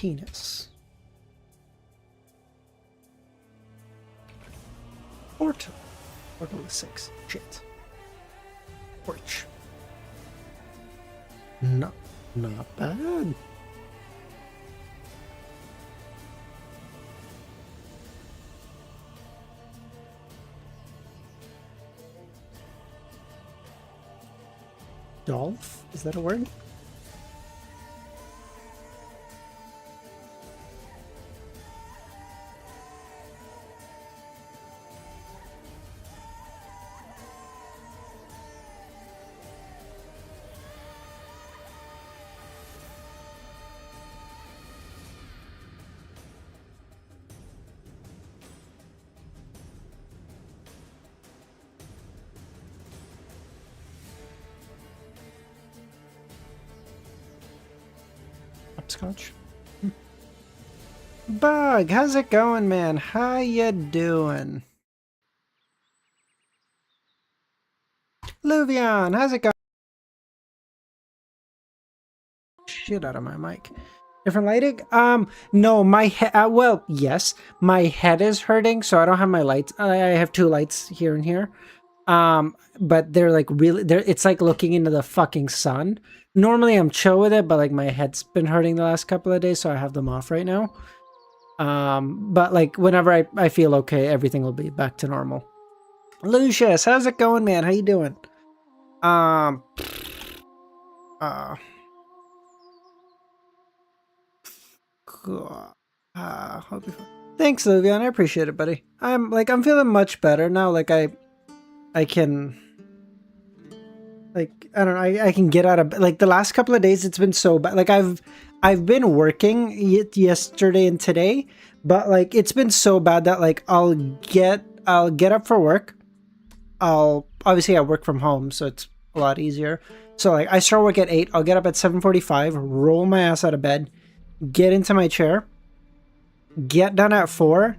penis. Portal. Portal is 6. Shit. Porch. No, not bad. Dolph? Is that a word? Scotch. Bug, how's it going, man? How ya doing? Luvion, how's it going? Shit out of my mic. Different lighting? No, my head. Well, yes, my head is hurting, so I don't have my lights. I have 2 lights here and here. But they're like really. It's like looking into the fucking sun. Normally, I'm chill with it, but like my head's been hurting the last couple of days, so I have them off right now. But like whenever I feel okay, everything will be back to normal. Lucius, how's it going, man? How you doing? Hope you. Thanks, Luvion. I appreciate it, buddy. I'm feeling much better now. Like I can. Like I don't know. I can get out of like the last couple of days. It's been so bad. Like I've been working yesterday and today, but like it's been so bad that like I'll get up for work. Obviously I work from home, so it's a lot easier. So like I start work at 8. I'll get up at 7:45, roll my ass out of bed, get into my chair, get done at 4,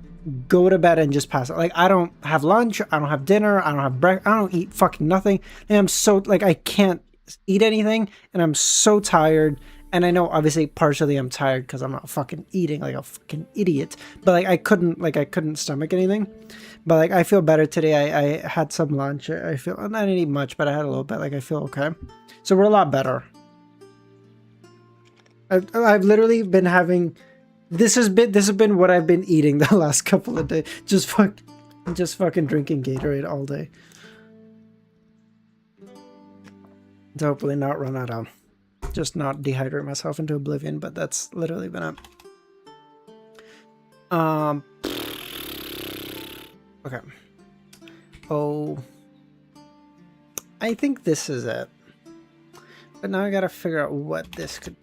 go to bed and just pass out. Like I don't have lunch, I don't have dinner, I don't have breakfast, I don't eat fucking nothing. And I'm so like I can't eat anything and I'm so tired. And I know obviously partially I'm tired because I'm not fucking eating like a fucking idiot. But like I couldn't stomach anything. But like I feel better today. I had some lunch. I feel I didn't eat much, but I had a little bit. Like I feel okay. So we're a lot better. I've literally been having this has been what I've been eating the last couple of days. Just fucking drinking Gatorade all day. To hopefully not run out of, just not dehydrate myself into oblivion, but that's literally been it. Okay. Oh, I think this is it. But now I gotta figure out what this could.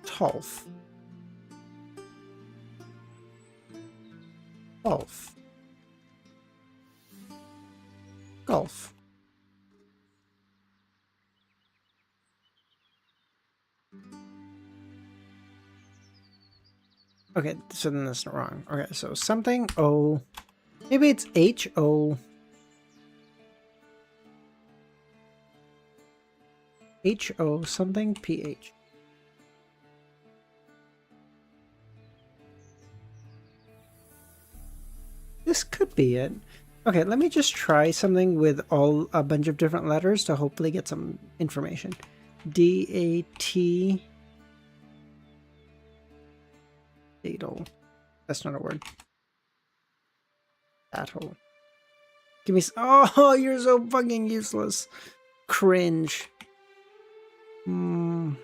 Tolf. Golf. Golf. Okay, so then that's not wrong. Okay, so something O. Maybe it's H-O. H-O something P-H. This could be it. Okay, let me just try something with a bunch of different letters to hopefully get some information. D-A-T. Datal. That's not a word. Battle. Give me. Oh, you're so fucking useless. Cringe. Fumes.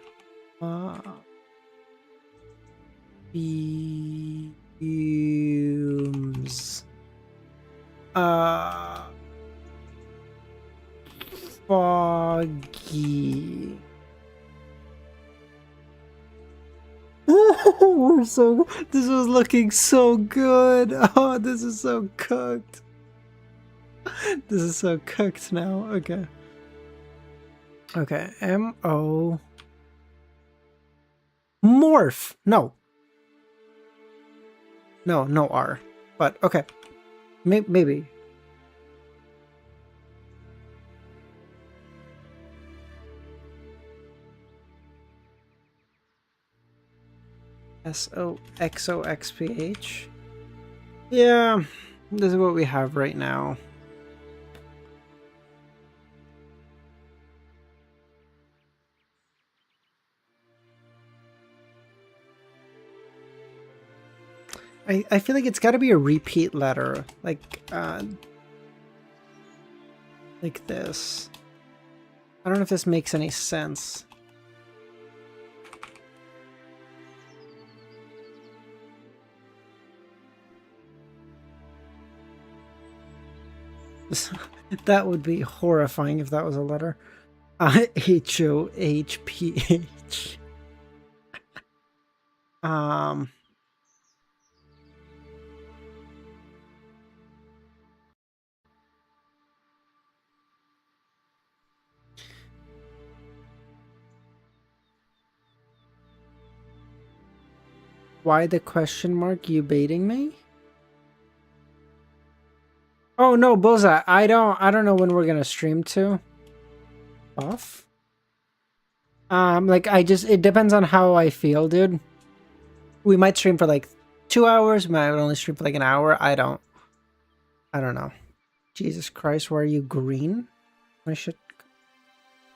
Foggy. We're so. This was looking so good. Oh, this is so cooked. This is so cooked now. Okay. Okay. M-O. Morph. No. No R. But okay. Maybe. SOXOXPH. Yeah, this is what we have right now. I feel like it's got to be a repeat letter, like this. I don't know if this makes any sense. That would be horrifying if that was a letter. HOHPH. Why the question mark? You baiting me? Oh no, Bullseye. I don't know when we're gonna stream to. Off? Like it depends on how I feel, dude. We might stream for like 2 hours, we might only stream for like an hour. I don't know. Jesus Christ, why are you green? I should.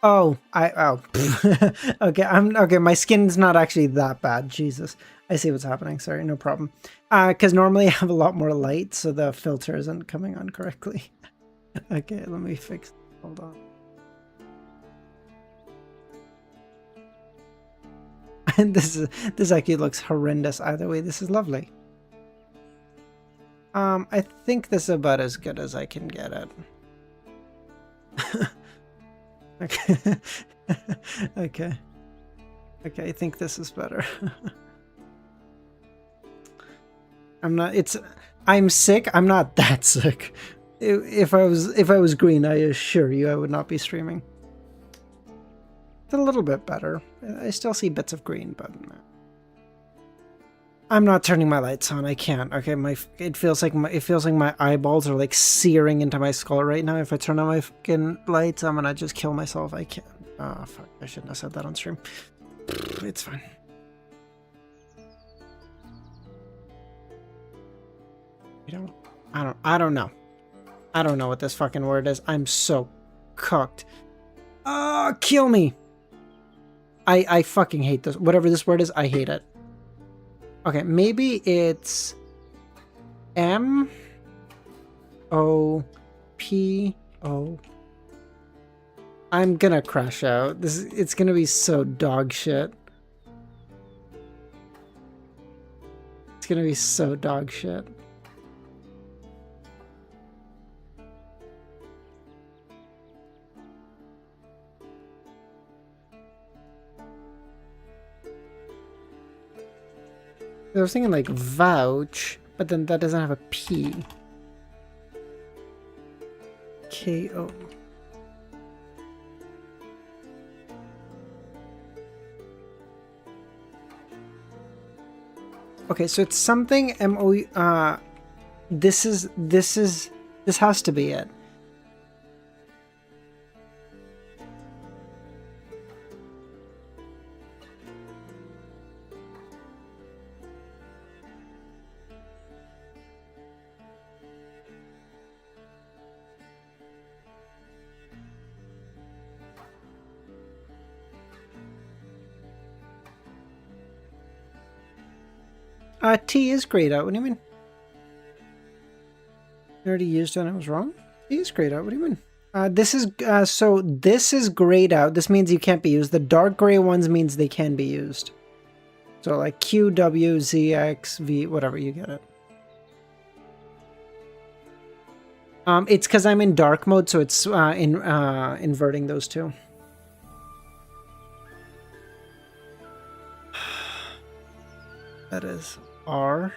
Oh. Okay, okay. My skin's not actually that bad. Jesus, I see what's happening. Sorry, no problem. Because normally I have a lot more light, so the filter isn't coming on correctly. Okay, let me fix. Hold on. And this actually looks horrendous either way. This is lovely. I think this is about as good as I can get it. Okay. Okay. Okay, I think this is better. I'm sick. I'm not that sick. If I was green, I assure you I would not be streaming. It's a little bit better. I still see bits of green, but I'm not turning my lights on. I can't. Okay, it feels like my eyeballs are like searing into my skull right now. If I turn on my fucking lights, I'm gonna just kill myself. I can't. Oh fuck! I shouldn't have said that on stream. It's fine. I don't know. I don't know what this fucking word is. I'm so cooked. Oh, kill me. I fucking hate this. Whatever this word is, I hate it. Okay, maybe it's MOPO. I'm gonna crash out. It's gonna be so dog shit. It's gonna be so dog shit. I was thinking like vouch, but then that doesn't have a P. KO. Okay, so it's something MO. This has to be it. T is grayed out. What do you mean? You already used it and it was wrong? T is grayed out. What do you mean? This is grayed out. This means you can't be used. The dark gray ones means they can be used. So like Q, W, Z, X, V, whatever, you get it. It's because I'm in dark mode, so it's inverting those two. That is R.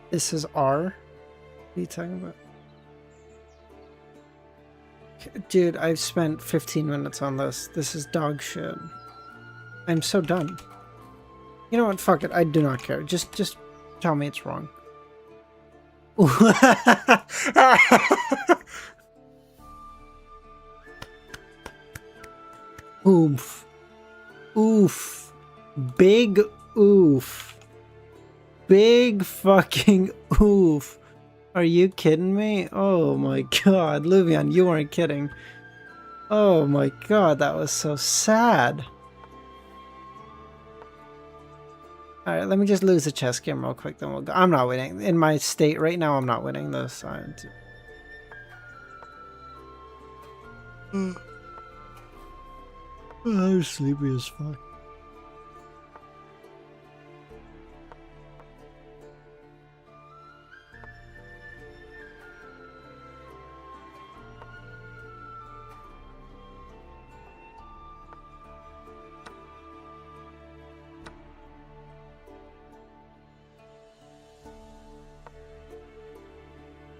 This is R. What are you talking about? Dude, I've spent 15 minutes on this. This is dog shit. I'm so done. You know what? Fuck it. I do not care. Just tell me it's wrong. Oof. Oof. Big oof. Big fucking oof. Are you kidding me? Oh my god, Luvian, you weren't kidding. Oh my god, that was so sad. Alright, let me just lose the chess game real quick, then we'll go. I'm not winning. In my state right now, I'm not winning this. I'm sleepy as fuck.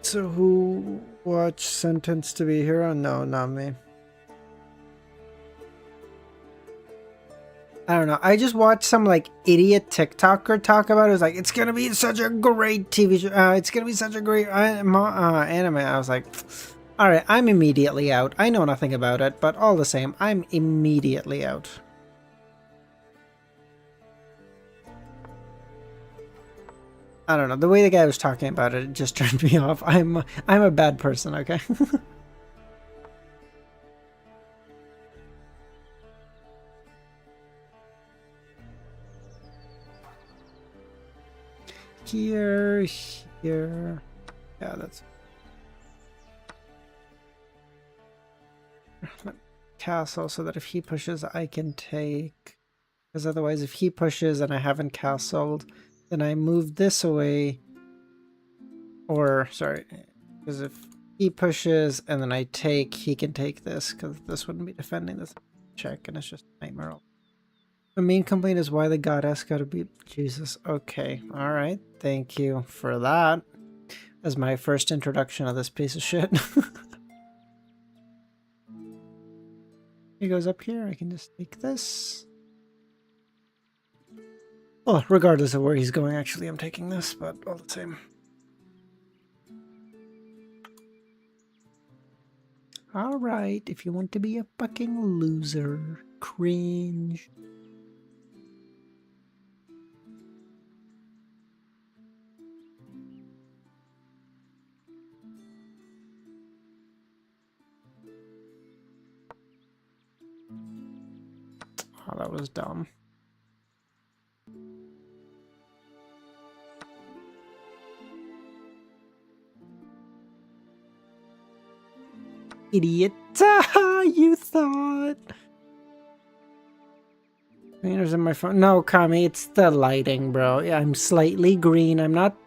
So who watched Sentenced to Be a Hero? No, not me. I don't know. I just watched some like idiot TikToker talk about it. It was like, it's gonna be such a great TV show. It's gonna be such a great anime. I was like, all right, I'm immediately out. I know nothing about it, but all the same, I'm immediately out. I don't know. The way the guy was talking about it just turned me off. I'm a bad person. Okay. Here. Yeah, that's castle so that if he pushes, I can take. Because otherwise, if he pushes and I haven't castled, then I move this away. Or, sorry, because if he pushes and then I take, he can take this, because this wouldn't be defending this check, and it's just a nightmare. The main complaint is why the goddess gotta be Jesus. Okay, alright, thank you for that. As my first introduction of this piece of shit. He goes up here, I can just take this. Well, regardless of where he's going, actually, I'm taking this, but all the same. Alright, if you want to be a fucking loser, cringe. Oh, that was dumb. Idiot. You thought. Greeners in my phone. No, Kami, it's the lighting, bro. Yeah, I'm slightly green. I'm not...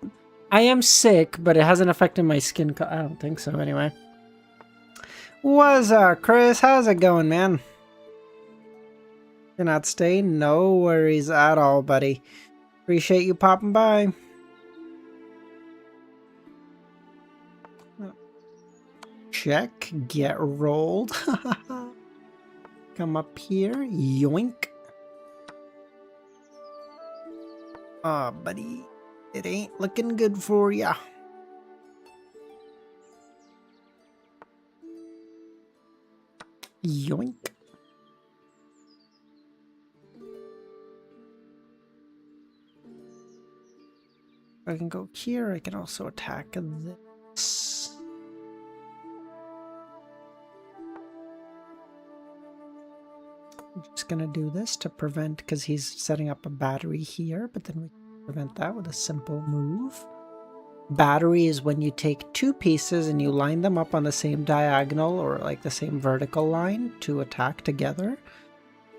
I am sick, but it hasn't affected my skin color. I don't think so, anyway. What's up, Chris? How's it going, man? Cannot stay? No worries at all, buddy. Appreciate you popping by. Check. Get rolled. Come up here. Yoink. Aw, buddy. It ain't looking good for ya. Yoink. I can go here. I can also attack this. I'm just gonna do this to prevent, because he's setting up a battery here, but then we can prevent that with a simple move. Battery is when you take two pieces and you line them up on the same diagonal or like the same vertical line to attack together.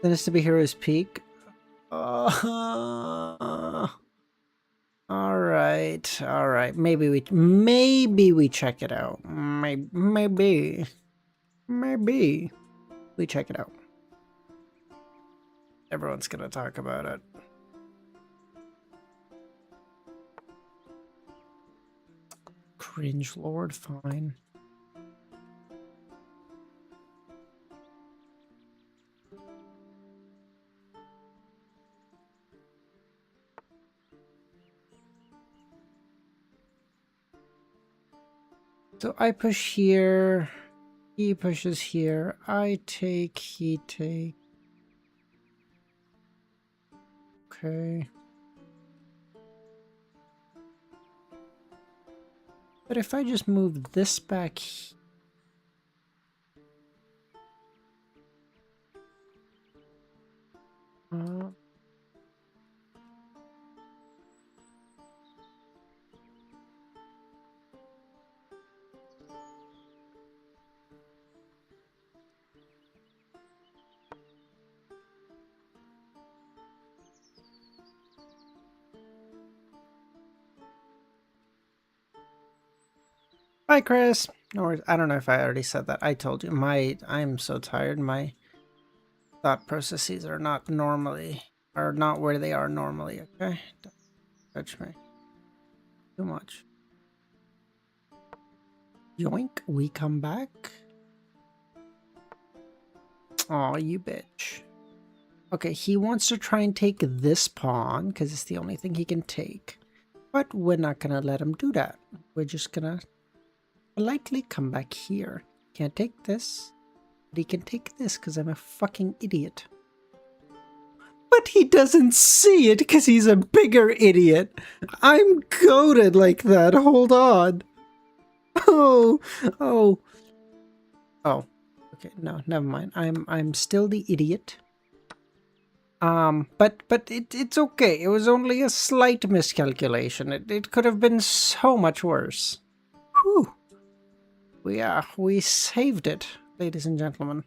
Then it's to be Hero's Peak. Alright. Maybe we check it out. Maybe we check it out. Everyone's gonna talk about it. Cringe Lord, fine. So I push here, he pushes here, I take, he take. Okay. But if I just move this back here. Hi, Chris. Or I don't know if I already said that. I told you I'm so tired. My thought processes are not where they are normally. Okay, don't judge me too much. Yoink, we come back. Oh, you bitch. Okay, he wants to try and take this pawn because it's the only thing he can take. But we're not gonna let him do that. We're just gonna politely come back here. Can't take this, but he can take this because I'm a fucking idiot. But he doesn't see it because he's a bigger idiot. I'm goated like that. Hold on. Oh, oh, oh. Okay, no, never mind. I'm still the idiot. But it's okay. It was only a slight miscalculation. It could have been so much worse. Whew. We saved it, ladies and gentlemen.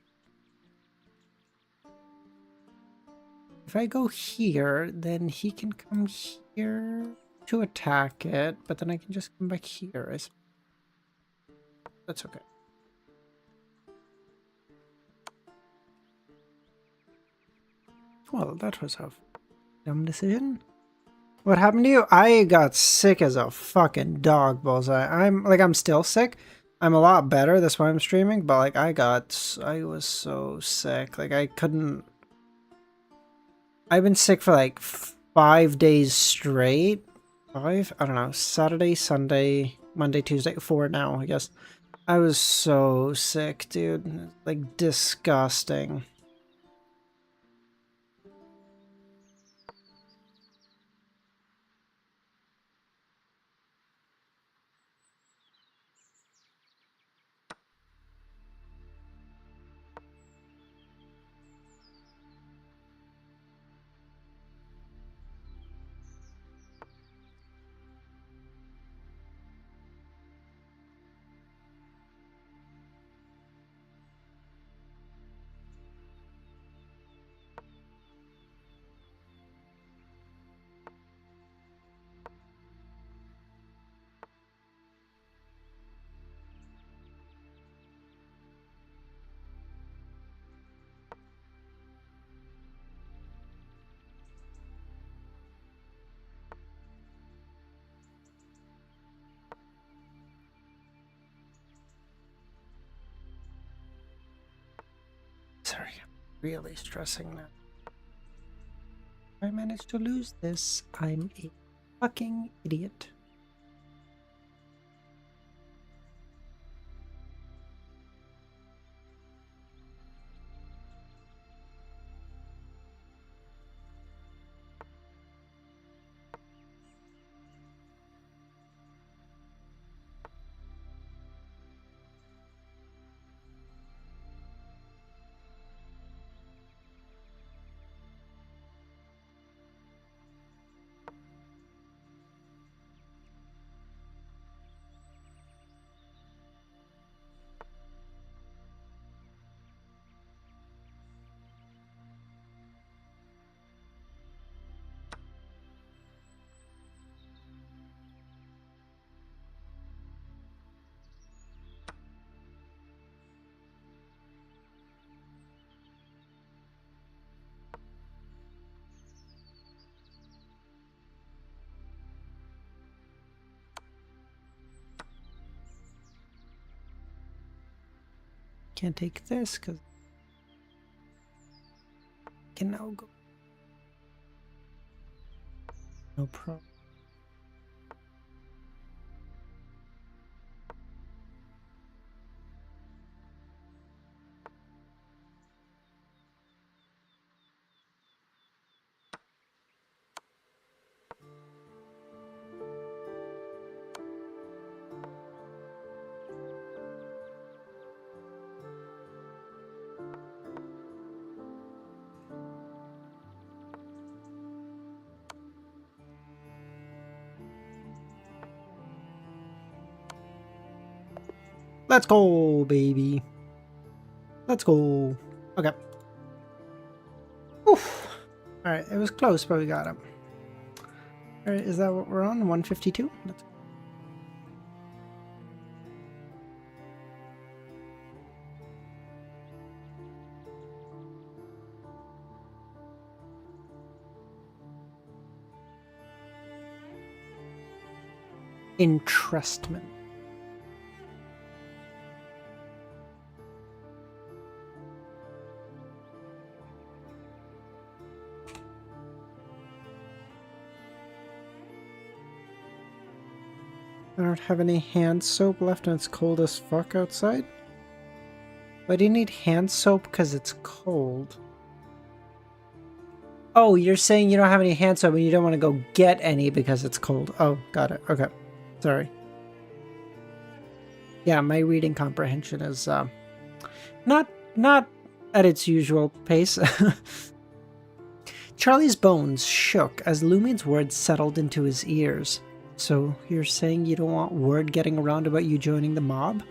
If I go here, then he can come here to attack it, but then I can just come back here. That's okay. Well, that was a dumb decision. What happened to you? I got sick as a fucking dog, Bullseye. I'm still sick. I'm a lot better. That's why I'm streaming. But like, I was so sick. Like, I couldn't. I've been sick for like 5 days straight. 5? I don't know. Saturday, Sunday, Monday, Tuesday. 4 now, I guess. I was so sick, dude. Like, disgusting. Sorry, I'm really stressing now. If I manage to lose this, I'm a fucking idiot. Can't take this because I can now go. No problem. Let's go, baby. Let's go. Okay. Oof. Alright, it was close, but we got him. Alright, is that what we're on? 152? Let's go. Entrustment. I don't have any hand soap left and it's cold as fuck outside. Why do you need hand soap? Because it's cold. Oh, you're saying you don't have any hand soap and you don't want to go get any because it's cold. Oh, got it. Okay. Sorry. Yeah, my reading comprehension is not at its usual pace. Charlie's bones shook as Lumine's words settled into his ears. So you're saying you don't want word getting around about you joining the mob?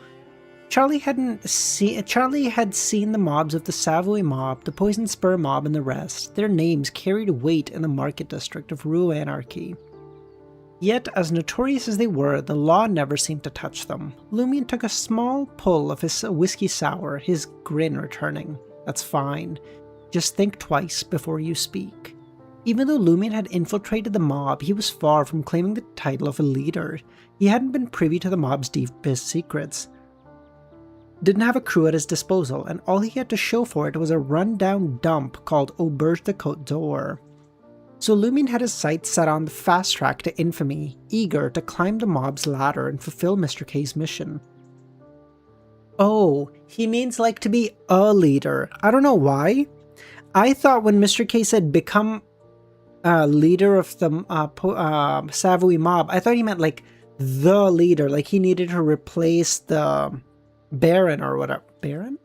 Charlie had seen the mobs of the Savoy mob, the Poison Spur mob, and the rest. Their names carried weight in the market district of Rue Anarchy. Yet, as notorious as they were, the law never seemed to touch them. Lumine took a small pull of his whiskey sour, his grin returning. That's fine. Just think twice before you speak. Even though Lumine had infiltrated the mob, he was far from claiming the title of a leader. He hadn't been privy to the mob's deepest secrets. Didn't have a crew at his disposal, and all he had to show for it was a run-down dump called Auberge de Côte d'Or. So Lumine had his sights set on the fast track to infamy, eager to climb the mob's ladder and fulfill Mr. K's mission. Oh, he means like to be a leader. I don't know why. I thought when Mr. K said become leader of the Savoy mob, I thought he meant like the leader, like he needed to replace the Baron or whatever. Baron?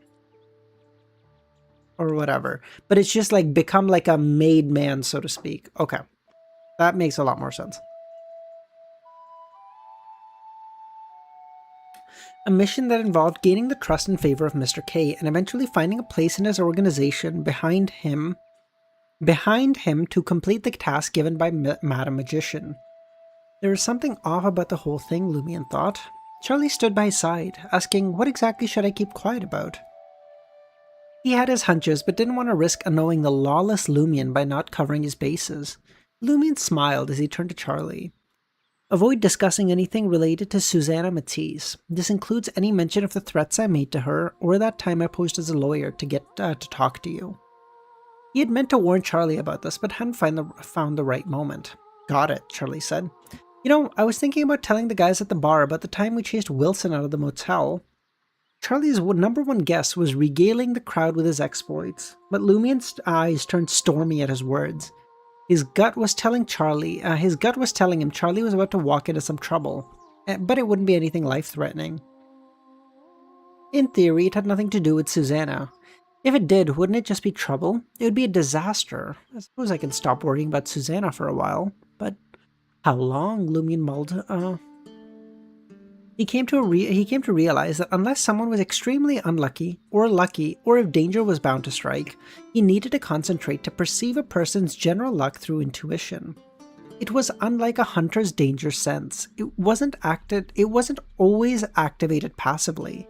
Or whatever. But it's just like become like a made man, so to speak. Okay. That makes a lot more sense. A mission that involved gaining the trust and favor of Mr. K and eventually finding a place in his organization behind him to complete the task given by Madam Magician. There was something off about the whole thing, Lumion thought. Charlie stood by his side, asking what exactly should I keep quiet about? He had his hunches, but didn't want to risk annoying the lawless Lumion by not covering his bases. Lumion smiled as he turned to Charlie. Avoid discussing anything related to Susanna Matisse. This includes any mention of the threats I made to her, or that time I posed as a lawyer to get to talk to you. He had meant to warn Charlie about this, but hadn't found the right moment. Got it, Charlie said. You know, I was thinking about telling the guys at the bar about the time we chased Wilson out of the motel. Charlie's number one guess was regaling the crowd with his exploits, but Lumion's eyes turned stormy at his words. His gut was telling him Charlie was about to walk into some trouble, but it wouldn't be anything life-threatening. In theory, it had nothing to do with Susanna. If it did, wouldn't it just be trouble? It would be a disaster. I suppose I can stop worrying about Susanna for a while, but how long? Lumion mulled. He came to realize that unless someone was extremely unlucky, or lucky, or if danger was bound to strike, he needed to concentrate to perceive a person's general luck through intuition. It was unlike a hunter's danger sense. It wasn't always activated passively.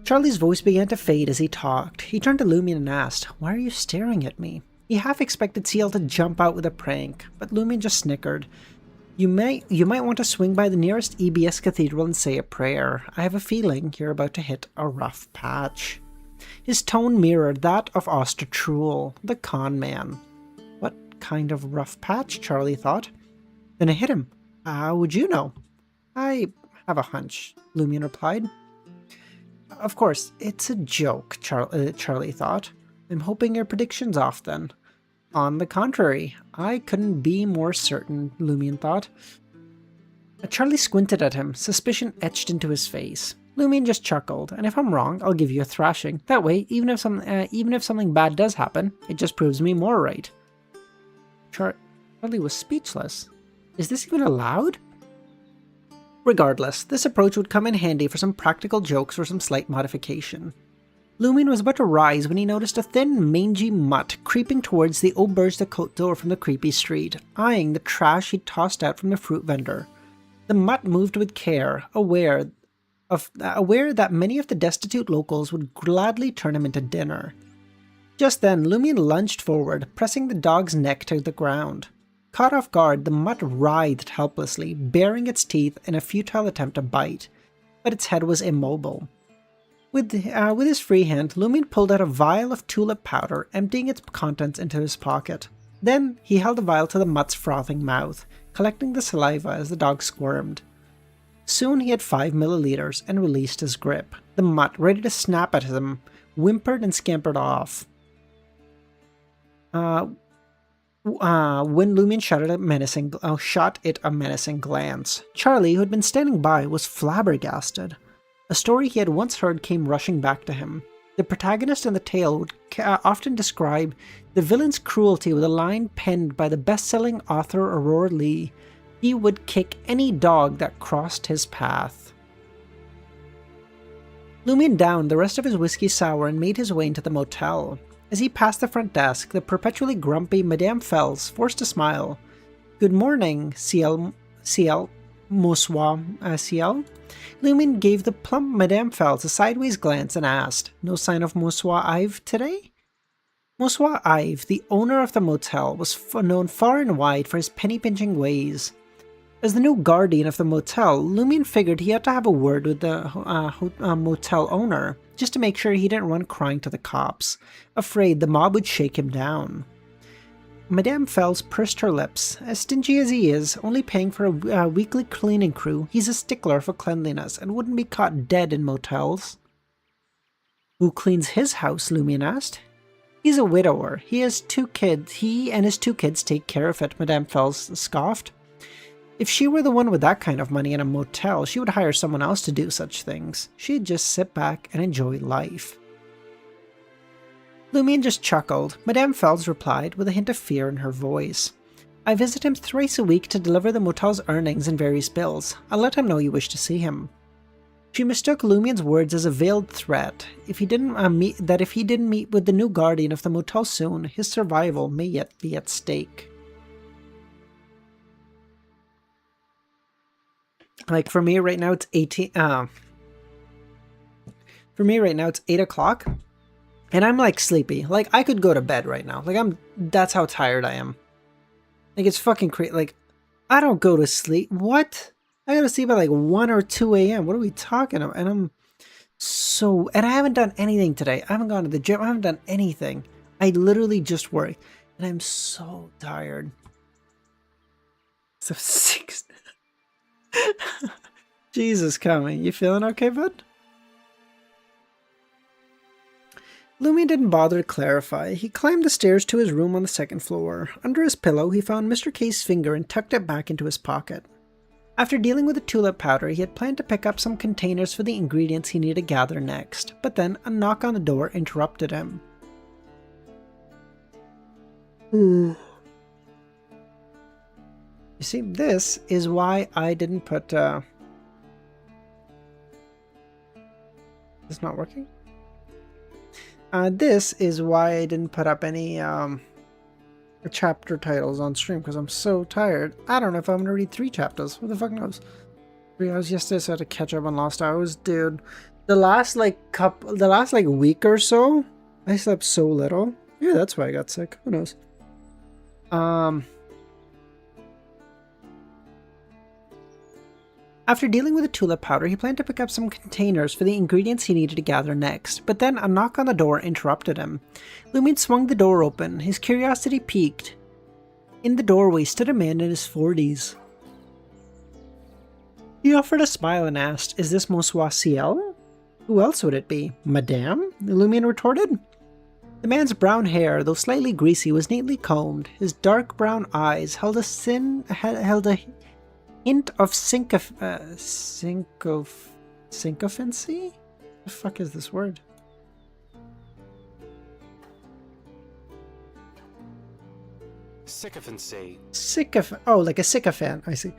Charlie's voice began to fade as he talked. He turned to Lumion and asked, "Why are you staring at me?" He half expected Seal to jump out with a prank, but Lumion just snickered. You might want to swing by the nearest EBS cathedral and say a prayer. I have a feeling you're about to hit a rough patch. His tone mirrored that of Oster Truel, the con man. What kind of rough patch? Charlie thought. Then I hit him. How would you know? I have a hunch, Lumion replied. Of course, it's a joke, Charlie thought. I'm hoping your prediction's off then. On the contrary, I couldn't be more certain, Lumion thought. Charlie squinted at him, suspicion etched into his face. Lumion just chuckled, and if I'm wrong, I'll give you a thrashing. That way, even if something bad does happen, it just proves me more right. Charlie was speechless. Is this even allowed? Regardless, this approach would come in handy for some practical jokes or some slight modification. Lumion was about to rise when he noticed a thin, mangy mutt creeping towards the auberge de Côte d'Or from the creepy street, eyeing the trash he'd tossed out from the fruit vendor. The mutt moved with care, aware that many of the destitute locals would gladly turn him into dinner. Just then, Lumion lunged forward, pressing the dog's neck to the ground. Caught off guard, the mutt writhed helplessly, baring its teeth in a futile attempt to bite, but its head was immobile. With his free hand, Lumion pulled out a vial of tulip powder, emptying its contents into his pocket. Then, he held the vial to the mutt's frothing mouth, collecting the saliva as the dog squirmed. Soon he had 5 milliliters and released his grip. The mutt, ready to snap at him, whimpered and scampered off. When Lumion shot it a menacing glance. Charlie, who had been standing by, was flabbergasted. A story he had once heard came rushing back to him. The protagonist in the tale would often describe the villain's cruelty with a line penned by the best-selling author Aurora Lee. He would kick any dog that crossed his path. Lumion downed the rest of his whiskey sour and made his way into the motel. As he passed the front desk, the perpetually grumpy Madame Fels forced a smile. "Good morning, Monsieur Ciel." Lumion gave the plump Madame Fels a sideways glance and asked, "No sign of Monsieur Ive today?" Monsieur Ive, the owner of the motel, was known far and wide for his penny-pinching ways. As the new guardian of the motel, Lumion figured he had to have a word with the motel owner, just to make sure he didn't run crying to the cops, afraid the mob would shake him down. Madame Fels pursed her lips. As stingy as he is, only paying for a weekly cleaning crew, he's a stickler for cleanliness and wouldn't be caught dead in motels. "Who cleans his house?" Lumion asked. "He's a widower. He has 2 kids. He and his 2 kids take care of it," Madame Fels scoffed. If she were the one with that kind of money in a motel, she would hire someone else to do such things. She'd just sit back and enjoy life. Lumion just chuckled. Madame Fels replied with a hint of fear in her voice. "I visit him thrice a week to deliver the motel's earnings and various bills. I'll let him know you wish to see him." She mistook Lumion's words as a veiled threat. If he didn't meet with the new guardian of the motel soon, his survival may yet be at stake. Like for me right now, it's 8 o'clock. And I'm like sleepy. Like I could go to bed right now. Like that's how tired I am. Like it's fucking crazy. Like I don't go to sleep. What? I gotta sleep at like 1 or 2 a.m. What are we talking about? And I haven't done anything today. I haven't gone to the gym. I haven't done anything. I literally just worked. And I'm so tired. So 6. Jesus coming. You feeling okay, bud? Lumion didn't bother to clarify. He climbed the stairs to his room on the 2nd floor. Under his pillow, he found Mr. K's finger and tucked it back into his pocket. After dealing with the tulip powder, he had planned to pick up some containers for the ingredients he needed to gather next, but then a knock on the door interrupted him. You see, this is why I didn't put, It's not working? This is why I didn't put up any chapter titles on stream, because I'm so tired. I don't know if I'm gonna read 3 chapters. Who the fuck knows? 3 hours yesterday, so I had to catch up on lost hours, dude. The last week or so, I slept so little. Yeah, that's why I got sick. Who knows? After dealing with the tulip powder, he planned to pick up some containers for the ingredients he needed to gather next, but then a knock on the door interrupted him. Lumion swung the door open, his curiosity piqued. In the doorway stood a man in his 40s. He offered a smile and asked, "Is this Monsieur Ciel?" "Who else would it be? Madame?" Lumion retorted. The man's brown hair, though slightly greasy, was neatly combed. His dark brown eyes held a hint of sycophancy? The fuck is this word? Sycophancy. Oh, like a sycophant. I see.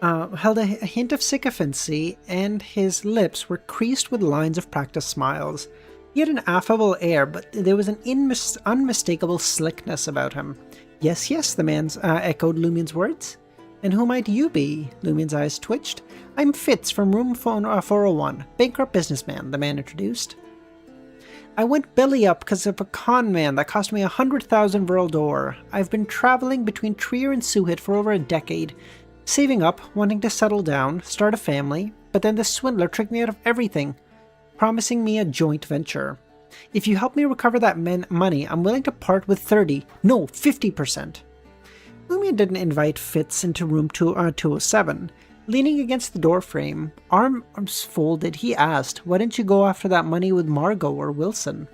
held a hint of sycophancy, and his lips were creased with lines of practiced smiles. He had an affable air, but there was an unmistakable slickness about him. Yes, yes, the man echoed Lumien's words. And who might you be? Lumien's eyes twitched. I'm Fitz from room 401, bankrupt businessman, the man introduced. I went belly up because of a con man that cost me 100,000 Vril d'Or. I've been traveling between Trier and Suhit for over a decade, saving up, wanting to settle down, start a family, but then the swindler tricked me out of everything, promising me a joint venture. If you help me recover that money, I'm willing to part with 50%. Lumien didn't invite Fitz into room 207. Leaning against the doorframe, arms folded, he asked, why didn't you go after that money with Margot or Wilson?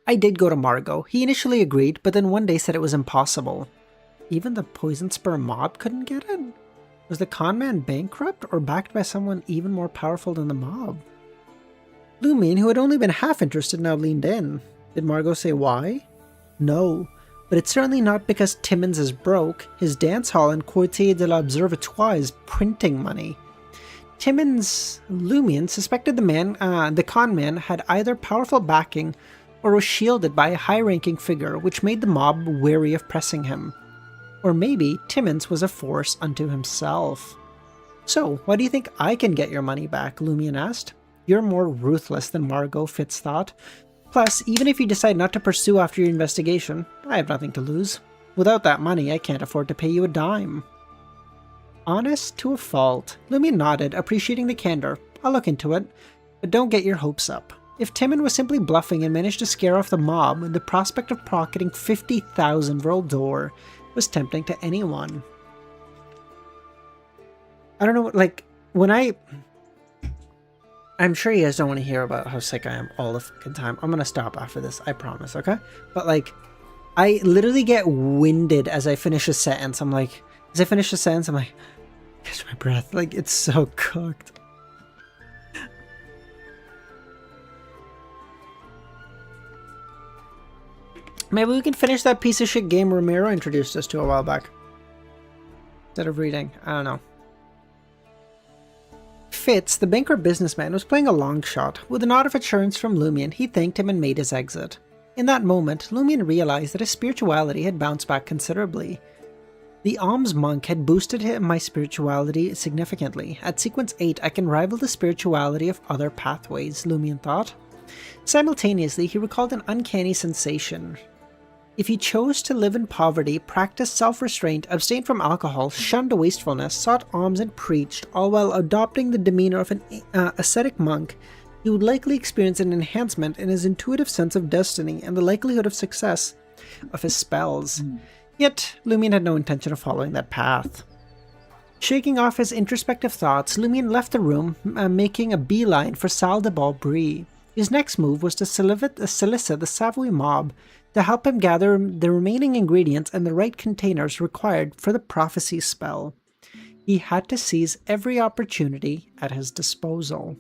I did go to Margot. He initially agreed, but then one day said it was impossible. Even the Poison Spur mob couldn't get it? Was the conman bankrupt or backed by someone even more powerful than the mob? Lumien, who had only been half interested, now leaned in. Did Margot say why? No, but it's certainly not because Timmins is broke. His dance hall in Quartier de l'Observatoire is printing money. Lumien suspected the con man had either powerful backing or was shielded by a high-ranking figure, which made the mob wary of pressing him. Or maybe Timmins was a force unto himself. So, why do you think I can get your money back? Lumien asked. You're more ruthless than Margot, Fitz thought. Plus, even if you decide not to pursue after your investigation, I have nothing to lose. Without that money, I can't afford to pay you a dime. Honest to a fault. Lumien nodded, appreciating the candor. I'll look into it, but don't get your hopes up. If Timon was simply bluffing and managed to scare off the mob, the prospect of pocketing 50,000 Vril d'Or was tempting to anyone. I don't know, like, I'm sure you guys don't want to hear about how sick I am all the fucking time. I'm gonna stop after this, I promise, okay? But, like, I literally get winded as I finish a sentence. I'm like, catch my breath. Like, it's so cooked. Maybe we can finish that piece of shit game Ramiro introduced us to a while back. Instead of reading. I don't know. Fitz, the banker businessman, was playing a long shot. With a nod of assurance from Lumien, he thanked him and made his exit. In that moment, Lumien realized that his spirituality had bounced back considerably. The alms monk had boosted my spirituality significantly. At sequence 8, I can rival the spirituality of other pathways, Lumien thought. Simultaneously, he recalled an uncanny sensation. If he chose to live in poverty, practiced self-restraint, abstained from alcohol, shunned wastefulness, sought alms and preached, all while adopting the demeanor of an ascetic monk, he would likely experience an enhancement in his intuitive sense of destiny and the likelihood of success of his spells. Yet, Lumien had no intention of following that path. Shaking off his introspective thoughts, Lumien left the room, making a beeline for Salle de Brie. His next move was to solicit the Savoy mob to help him gather the remaining ingredients and the right containers required for the prophecy spell. He had to seize every opportunity at his disposal.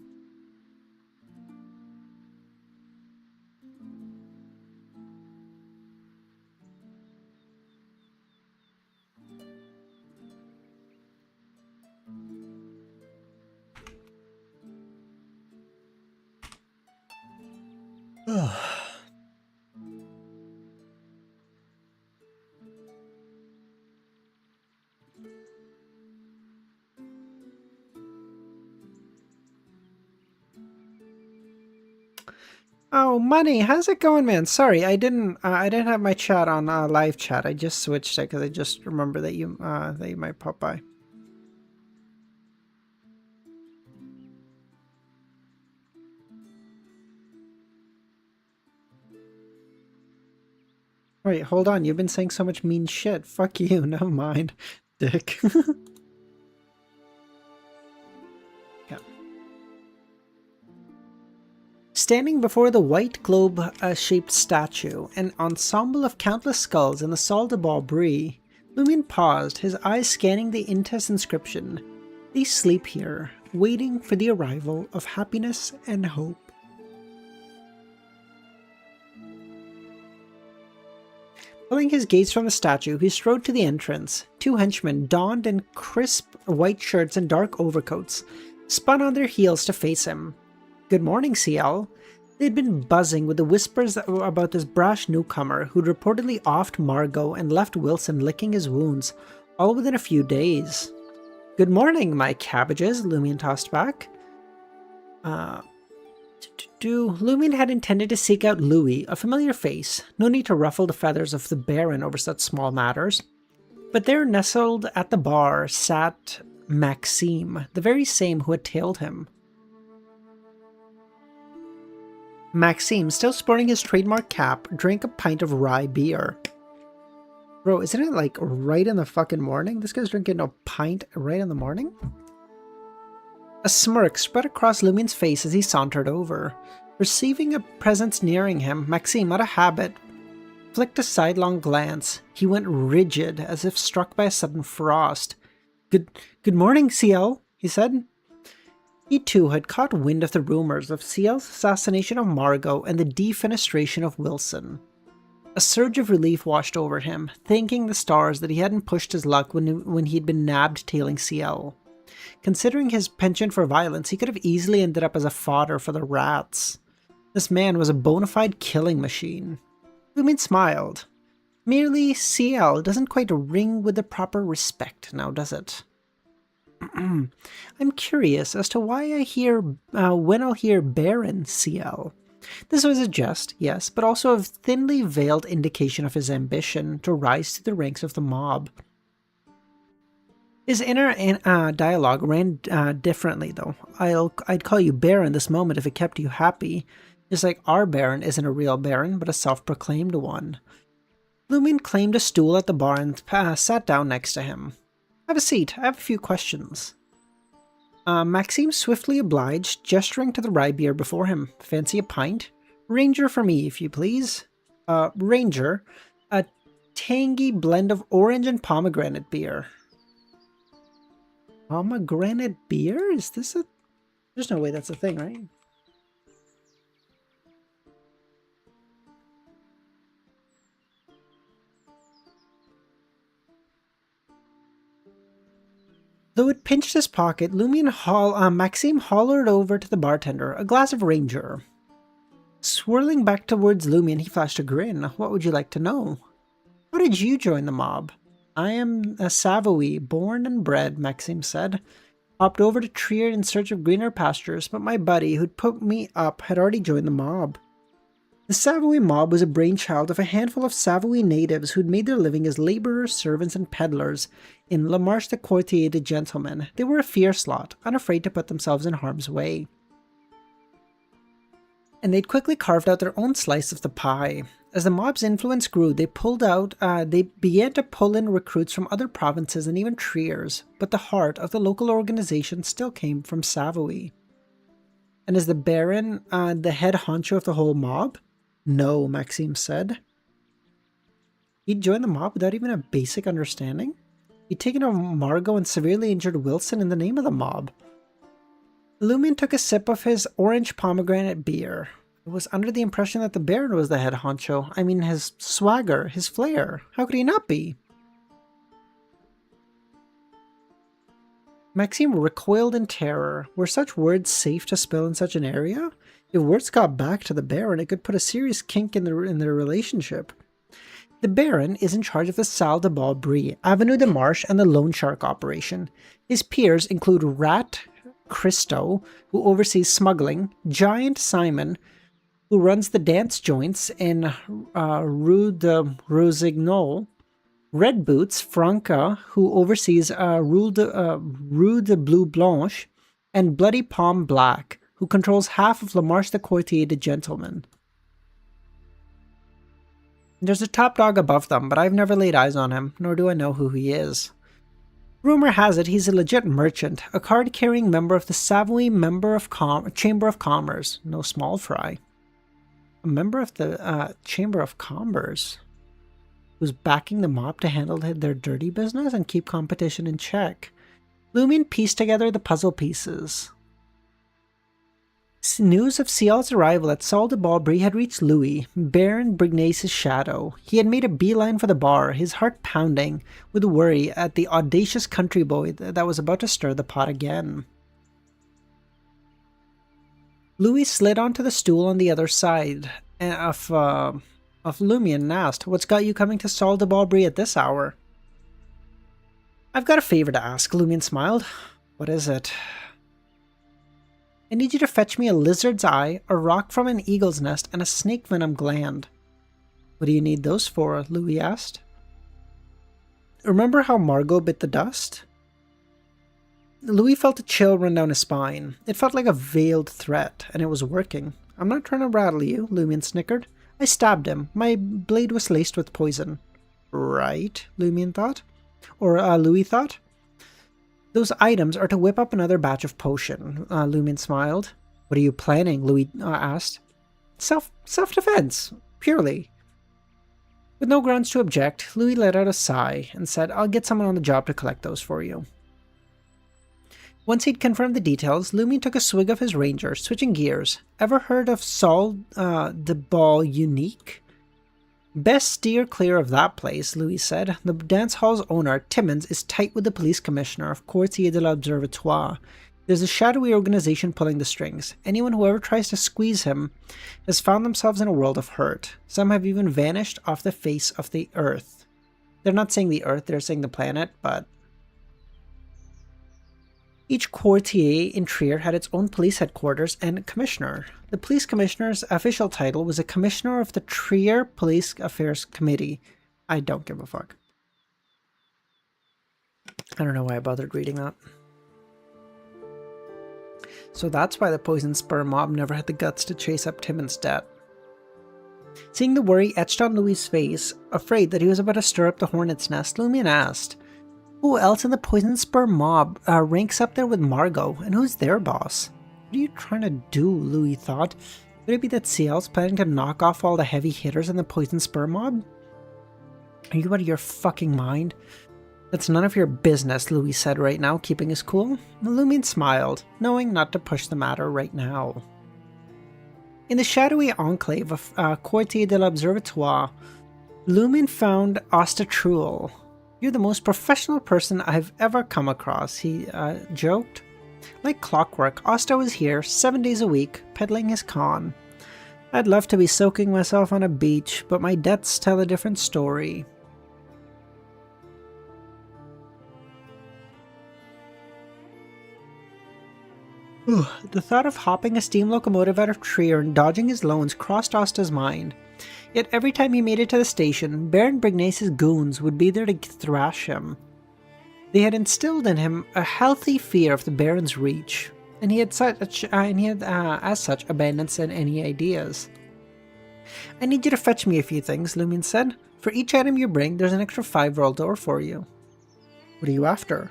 Oh, Money, how's it going, man? Sorry, I didn't have my chat on live chat. I just switched it because I just remember that you might pop by. Wait, hold on. You've been saying so much mean shit. Fuck you. Never mind, dick. Yeah. Standing before the white globe-shaped statue, an ensemble of countless skulls in the Salle de Brie, Lumien paused, his eyes scanning the Intes inscription. They sleep here, waiting for the arrival of happiness and hope. Pulling his gaze from the statue, he strode to the entrance. Two henchmen, donned in crisp white shirts and dark overcoats, spun on their heels to face him. "Good morning, CL." They'd been buzzing with the whispers about this brash newcomer who'd reportedly offed Margot and left Wilson licking his wounds, all within a few days. "Good morning, my cabbages," Lumion tossed back. Lumion had intended to seek out Louis, a familiar face. No need to ruffle the feathers of the Baron over such small matters. But there, nestled at the bar, sat Maxime, the very same who had tailed him. Maxime, still sporting his trademark cap, drank a pint of rye beer. Bro, isn't it like right in the fucking morning? This guy's drinking a pint right in the morning? A smirk spread across Lumion's face as he sauntered over. Perceiving a presence nearing him, Maxime, out of habit, flicked a sidelong glance. He went rigid, as if struck by a sudden frost. Good morning, CL, he said. He too had caught wind of the rumors of CL's assassination of Margot and the defenestration of Wilson. A surge of relief washed over him, thanking the stars that he hadn't pushed his luck when he'd been nabbed tailing CL. Considering his penchant for violence, he could have easily ended up as a fodder for the rats. This man was a bona fide killing machine. Lumion smiled. Merely CL doesn't quite ring with the proper respect now, does it? I'm curious as to why when I'll hear Baron CL. This was a jest, yes, but also a thinly veiled indication of his ambition to rise to the ranks of the mob. His inner dialogue ran differently, though. I'd call you Baron this moment if it kept you happy. Just like our Baron isn't a real Baron, but a self-proclaimed one. Lumion claimed a stool at the bar and sat down next to him. Have a seat, I have a few questions. Maxime swiftly obliged, gesturing to the rye beer before him. Fancy a pint? Ranger for me, if you please. Ranger, a tangy blend of orange and pomegranate beer. Pomegranate beer? Is this a... There's no way that's a thing, right? Though it pinched his pocket, Maxime hollered over to the bartender, a glass of Ranger. Swirling back towards Lumion, he flashed a grin. What would you like to know? How did you join the mob? I am a Savoy, born and bred, Maxime said. Hopped over to Trier in search of greener pastures, but my buddy who'd put me up had already joined the mob. The Savoy mob was a brainchild of a handful of Savoy natives who'd made their living as laborers, servants, and peddlers in La Marche de Courtier de Gentlemen. They were a fierce lot, unafraid to put themselves in harm's way. And they'd quickly carved out their own slice of the pie. As the mob's influence grew, they began to pull in recruits from other provinces and even Triers, but the heart of the local organization still came from Savoy. And is the Baron the head honcho of the whole mob? No, Maxime said. He'd joined the mob without even a basic understanding? He'd taken over Margot and severely injured Wilson in the name of the mob. Lumion took a sip of his orange pomegranate beer. It was under the impression that the Baron was the head honcho. I mean, his swagger, his flair. How could he not be? Maxime recoiled in terror. Were such words safe to spill in such an area? If words got back to the Baron, it could put a serious kink in their relationship. The Baron is in charge of the Salle de Brie, Avenue de Marche, and the Loan Shark operation. His peers include Rat Christo, who oversees smuggling, Giant Simon, who runs the dance joints in Rue de Rossignol, Red Boots Franca, who oversees Rue de Blue Blanche, and Bloody Palm Black, who controls half of La Marche de Courtier de Gentlemen. There's a top dog above them, but I've never laid eyes on him, nor do I know who he is. Rumor has it he's a legit merchant, a card-carrying member of the Savoy Chamber of Commerce. No small fry. A member of the Chamber of Commerce who's backing the mob to handle their dirty business and keep competition in check. Lumion pieced together the puzzle pieces. News of Cial's arrival at Salle de Balbry had reached Louis, Baron Brignace's shadow. He had made a beeline for the bar, his heart pounding with worry at the audacious country boy that was about to stir the pot again. Louis slid onto the stool on the other side of Lumion and asked, "What's got you coming to Salle de Balbry at this hour?" "I've got a favor to ask," Lumion smiled. "What is it?" "I need you to fetch me a lizard's eye, a rock from an eagle's nest, and a snake venom gland." "What do you need those for?" Louis asked. "Remember how Margot bit the dust?" Louis felt a chill run down his spine. It felt like a veiled threat, and it was working. "I'm not trying to rattle you," Lumion snickered. "I stabbed him. My blade was laced with poison." "Right," Louis thought. "Those items are to whip up another batch of potion," Lumion smiled. "What are you planning?" Louis asked. Self-defense, purely." With no grounds to object, Louis let out a sigh and said, "I'll get someone on the job to collect those for you." Once he'd confirmed the details, Lumion took a swig of his ranger, switching gears. "Ever heard of Salle de Bal Unique?" "Best steer clear of that place," Louis said. "The dance hall's owner, Timmins, is tight with the police commissioner of Quartier de l'Observatoire. There's a shadowy organization pulling the strings. Anyone who ever tries to squeeze him has found themselves in a world of hurt. Some have even vanished off the face of the earth." They're not saying the earth, they're saying the planet, but... Each quartier in Trier had its own police headquarters and commissioner. The police commissioner's official title was a commissioner of the Trier Police Affairs Committee. I don't give a fuck. I don't know why I bothered reading that. So that's why the poison spur mob never had the guts to chase up Tim instead. Seeing the worry etched on Louis' face, afraid that he was about to stir up the hornet's nest, Lumion asked, "Who else in the poison spur mob ranks up there with Margot, and who's their boss?" "What are you trying to do?" Louis thought. "Could it be that Cial's planning to knock off all the heavy hitters in the poison spur mob?" "Are you out of your fucking mind?" "That's none of your business," Louis said right now, keeping his cool. Lumion smiled, knowing not to push the matter right now. In the shadowy enclave of Quartier de l'Observatoire, Lumion found Asta Truel. "You're the most professional person I've ever come across," he joked. Like clockwork, Asta was here 7 days a week, peddling his con. "I'd love to be soaking myself on a beach, but my debts tell a different story." The thought of hopping a steam locomotive out of Trier and dodging his loans crossed Asta's mind. Yet every time he made it to the station, Baron Brignace's goons would be there to thrash him. They had instilled in him a healthy fear of the Baron's reach, and he had as such abandoned any ideas. "I need you to fetch me a few things," Lumion said. "For each item you bring, there's an extra 5 roll door for you." "What are you after?"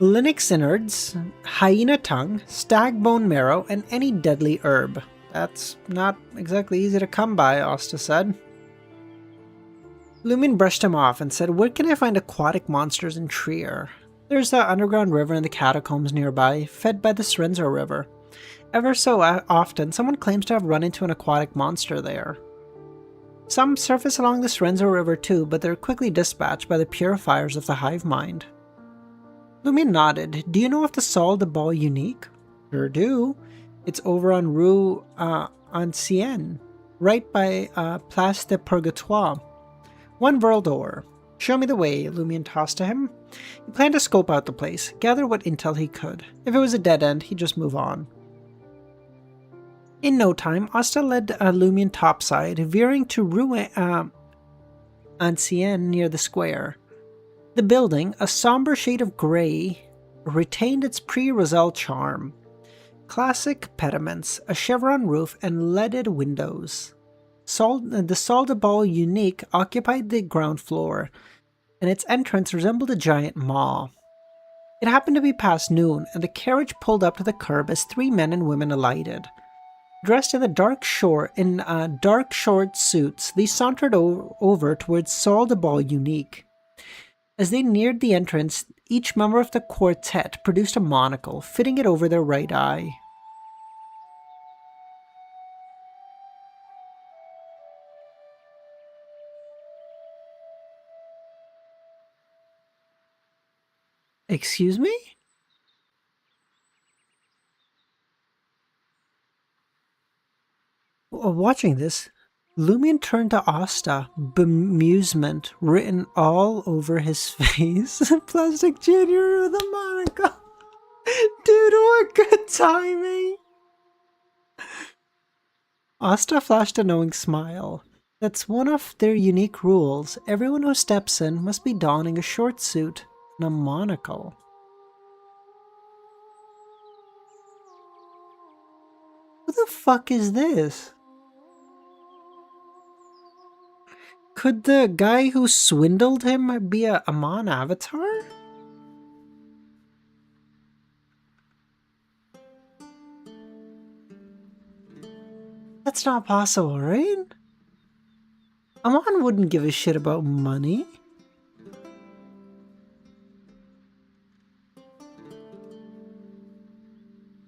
"Lynx innards, hyena tongue, stag bone marrow, and any deadly herb." "That's not exactly easy to come by," Asta said. Lumion brushed him off and said, "Where can I find aquatic monsters in Trier?" "There's the underground river in the catacombs nearby, fed by the Srenzo River. Ever so often, someone claims to have run into an aquatic monster there. Some surface along the Srenzo River too, but they're quickly dispatched by the purifiers of the hive mind." Lumion nodded. "Do you know of the Salle de Bal Unique?" "Sure do. It's over on Rue Ancienne, right by Place de Purgatoire. 1 Verle d'Or." "Show me the way," Lumion tossed to him. He planned to scope out the place, gather what intel he could. If it was a dead end, he'd just move on. In no time, Asta led Lumion topside, veering to Rue Ancienne near the square. The building, a somber shade of grey, retained its pre-Roselle charm. Classic pediments, a chevron roof, and leaded windows. The Salle de Bal Unique occupied the ground floor, and its entrance resembled a giant maw. It happened to be past noon, and the carriage pulled up to the curb as 3 men and women alighted. Dressed in dark short suits, they sauntered over towards Salle de Bal Unique. As they neared the entrance, each member of the quartet produced a monocle, fitting it over their right eye. Excuse me? Watching this, Lumion turned to Asta, bemusement written all over his face. Plastic Junior with a monocle. Dude, what good timing! Asta flashed a knowing smile. That's one of their unique rules. Everyone who steps in must be donning a short suit and a monocle. Who the fuck is this? Could the guy who swindled him be a Amon avatar? That's not possible, right? Amon wouldn't give a shit about money.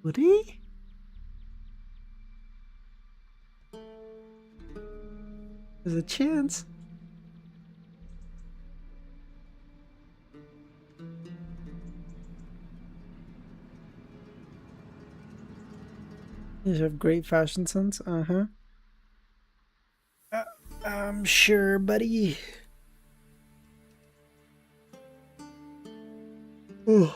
Would he? There's a chance. You have great fashion sense. I'm sure, buddy. Ooh.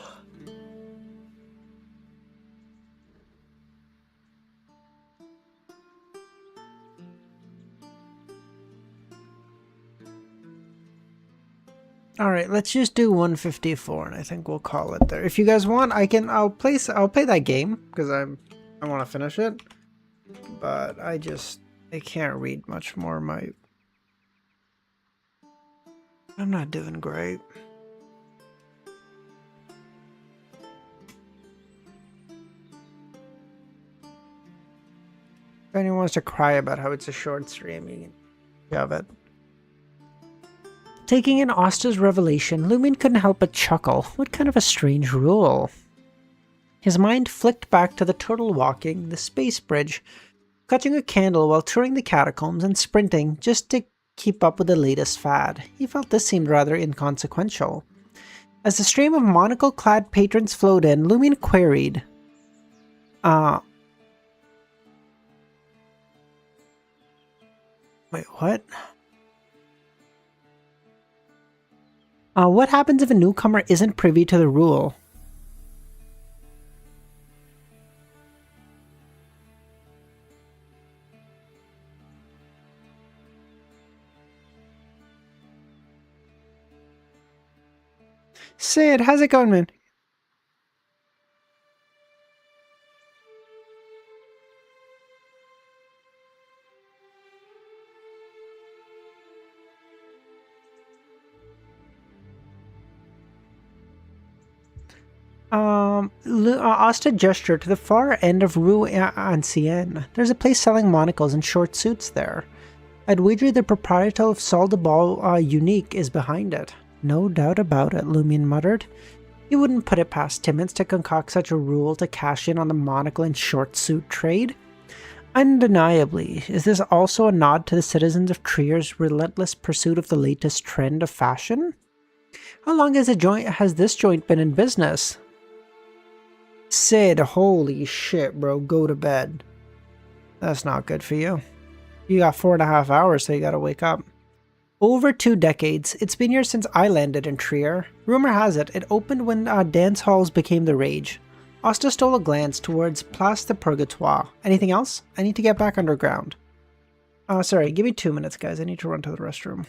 All right, let's just do 154, and I think we'll call it there. If you guys want, I'll play that game because I want to finish it, but I can't read much more. I'm not doing great. If anyone wants to cry about how it's a short stream, you can have it. Taking in Asta's revelation, Lumion couldn't help but chuckle. What kind of a strange rule? His mind flicked back to the turtle walking, the space bridge, clutching a candle while touring the catacombs and sprinting just to keep up with the latest fad. He felt this seemed rather inconsequential. As the stream of monocle-clad patrons flowed in, Lumion queried, wait, what? What happens if a newcomer isn't privy to the rule? Sid, how's it going, man? Asta gestured to the far end of Rue Ancienne. There's a place selling monocles and short suits there. I'd wager the proprietor of Sol de Ball Unique is behind it. No doubt about it, Lumion muttered. You wouldn't put it past Timmins to concoct such a rule to cash in on the monocle and short suit trade? Undeniably, is this also a nod to the citizens of Trier's relentless pursuit of the latest trend of fashion? How long has this joint been in business? Sid, holy shit, bro, go to bed. That's not good for you. You got 4.5 hours, so you gotta wake up. Over 2 decades, it's been years since I landed in Trier. Rumor has it, it opened when dance halls became the rage. Asta stole a glance towards Place de Purgatoire. Anything else? I need to get back underground. Sorry, give me 2 minutes, guys. I need to run to the restroom.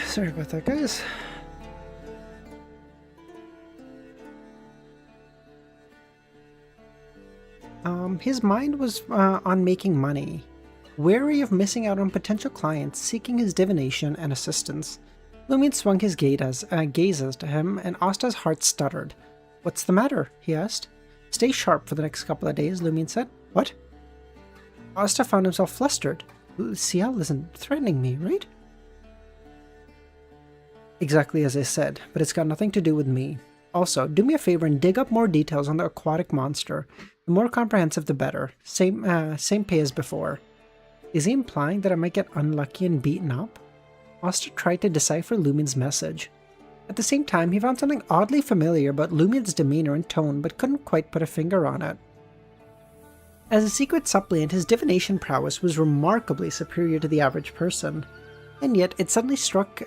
Sorry about that, guys. His mind was on making money, wary of missing out on potential clients seeking his divination and assistance. Lumion swung his gazes to him, and Asta's heart stuttered. "What's the matter?" he asked. "Stay sharp for the next couple of days," Lumion said. "What?" Asta found himself flustered. "Ciel isn't threatening me, right?" "Exactly as I said, but it's got nothing to do with me. Also, do me a favor and dig up more details on the aquatic monster. The more comprehensive, the better. Same pay as before." Is he implying that I might get unlucky and beaten up? Asta tried to decipher Lumion's message. At the same time, he found something oddly familiar about Lumion's demeanor and tone, but couldn't quite put a finger on it. As a secret suppliant, his divination prowess was remarkably superior to the average person. And yet, it struck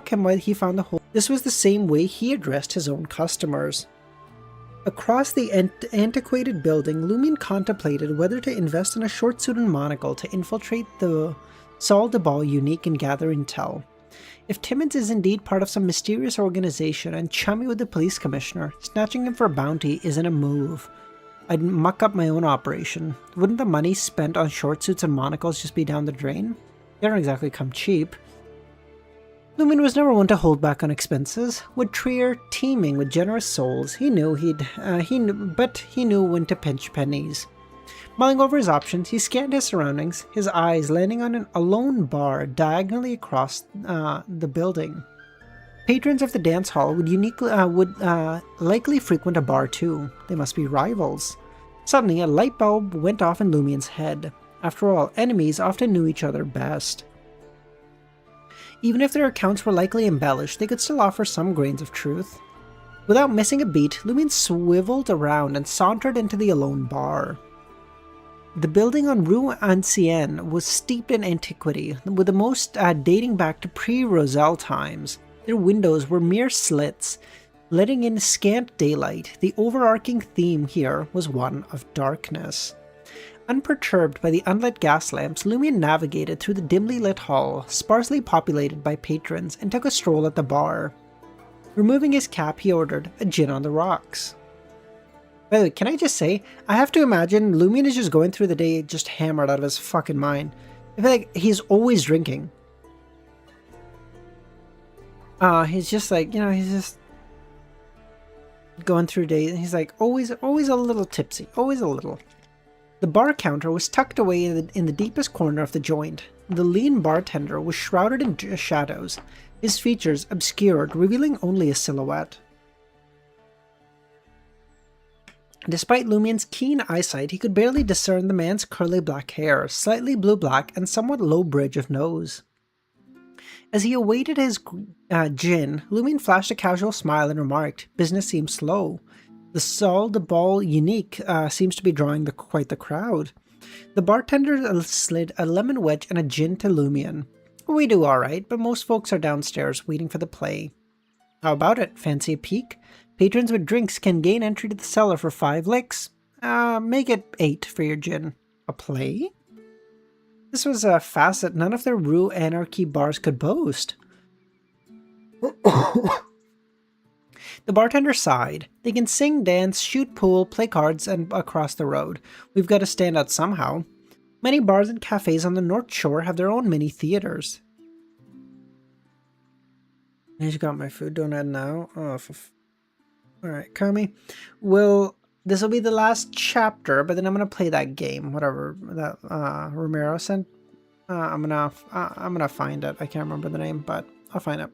him why he found the whole. This was the same way he addressed his own customers. Across the antiquated building, Lumion contemplated whether to invest in a short suit and monocle to infiltrate the Salle de Ball unique and gather intel. If Timmins is indeed part of some mysterious organization and chummy with the police commissioner, snatching him for a bounty isn't a move. I'd muck up my own operation. Wouldn't the money spent on short suits and monocles just be down the drain? They don't exactly come cheap. Lumion was never one to hold back on expenses. With Trier teeming with generous souls, he knew when to pinch pennies. Mulling over his options, he scanned his surroundings, his eyes landing on a lone bar diagonally across the building. Patrons of the dance hall would likely frequent a bar too. They must be rivals. Suddenly, a light bulb went off in Lumion's head. After all, enemies often knew each other best. Even if their accounts were likely embellished, they could still offer some grains of truth. Without missing a beat, Lumion swiveled around and sauntered into the alone bar. The building on Rue Ancienne was steeped in antiquity, with the most dating back to pre-Roselle times. Their windows were mere slits, letting in scant daylight. The overarching theme here was one of darkness. Unperturbed by the unlit gas lamps, Lumion navigated through the dimly lit hall, sparsely populated by patrons, and took a stroll at the bar. Removing his cap, he ordered a gin on the rocks. By the way, can I just say, I have to imagine Lumion is just going through the day just hammered out of his fucking mind. I feel like he's always drinking. He's just like, he's just going through days, and he's like always a little tipsy, always a little. The bar counter was tucked away in the deepest corner of the joint. The lean bartender was shrouded in shadows, his features obscured, revealing only a silhouette. Despite Lumion's keen eyesight, he could barely discern the man's curly black hair, slightly blue-black, and somewhat low bridge of nose. As he awaited his gin, Lumion flashed a casual smile and remarked, "Business seems slow. The Salle de Ball unique seems to be drawing quite the crowd." The bartender slid a lemon wedge and a gin to Lumion. "We do alright, but most folks are downstairs waiting for the play." "How about it? Fancy a peek? Patrons with drinks can gain entry to the cellar for 5 licks. Make it 8 for your gin." "A play?" This was a facet none of the Rue Anarchy bars could boast. The bartender sighed. "They can sing, dance, shoot pool, play cards, and across the road. We've got to stand out somehow. Many bars and cafes on the North Shore have their own mini theaters." I just got my food, don't I now? Oh, alright, Kami. This will be the last chapter, but then I'm gonna play that game, whatever that Romero sent. I'm gonna find it. I can't remember the name, but I'll find it.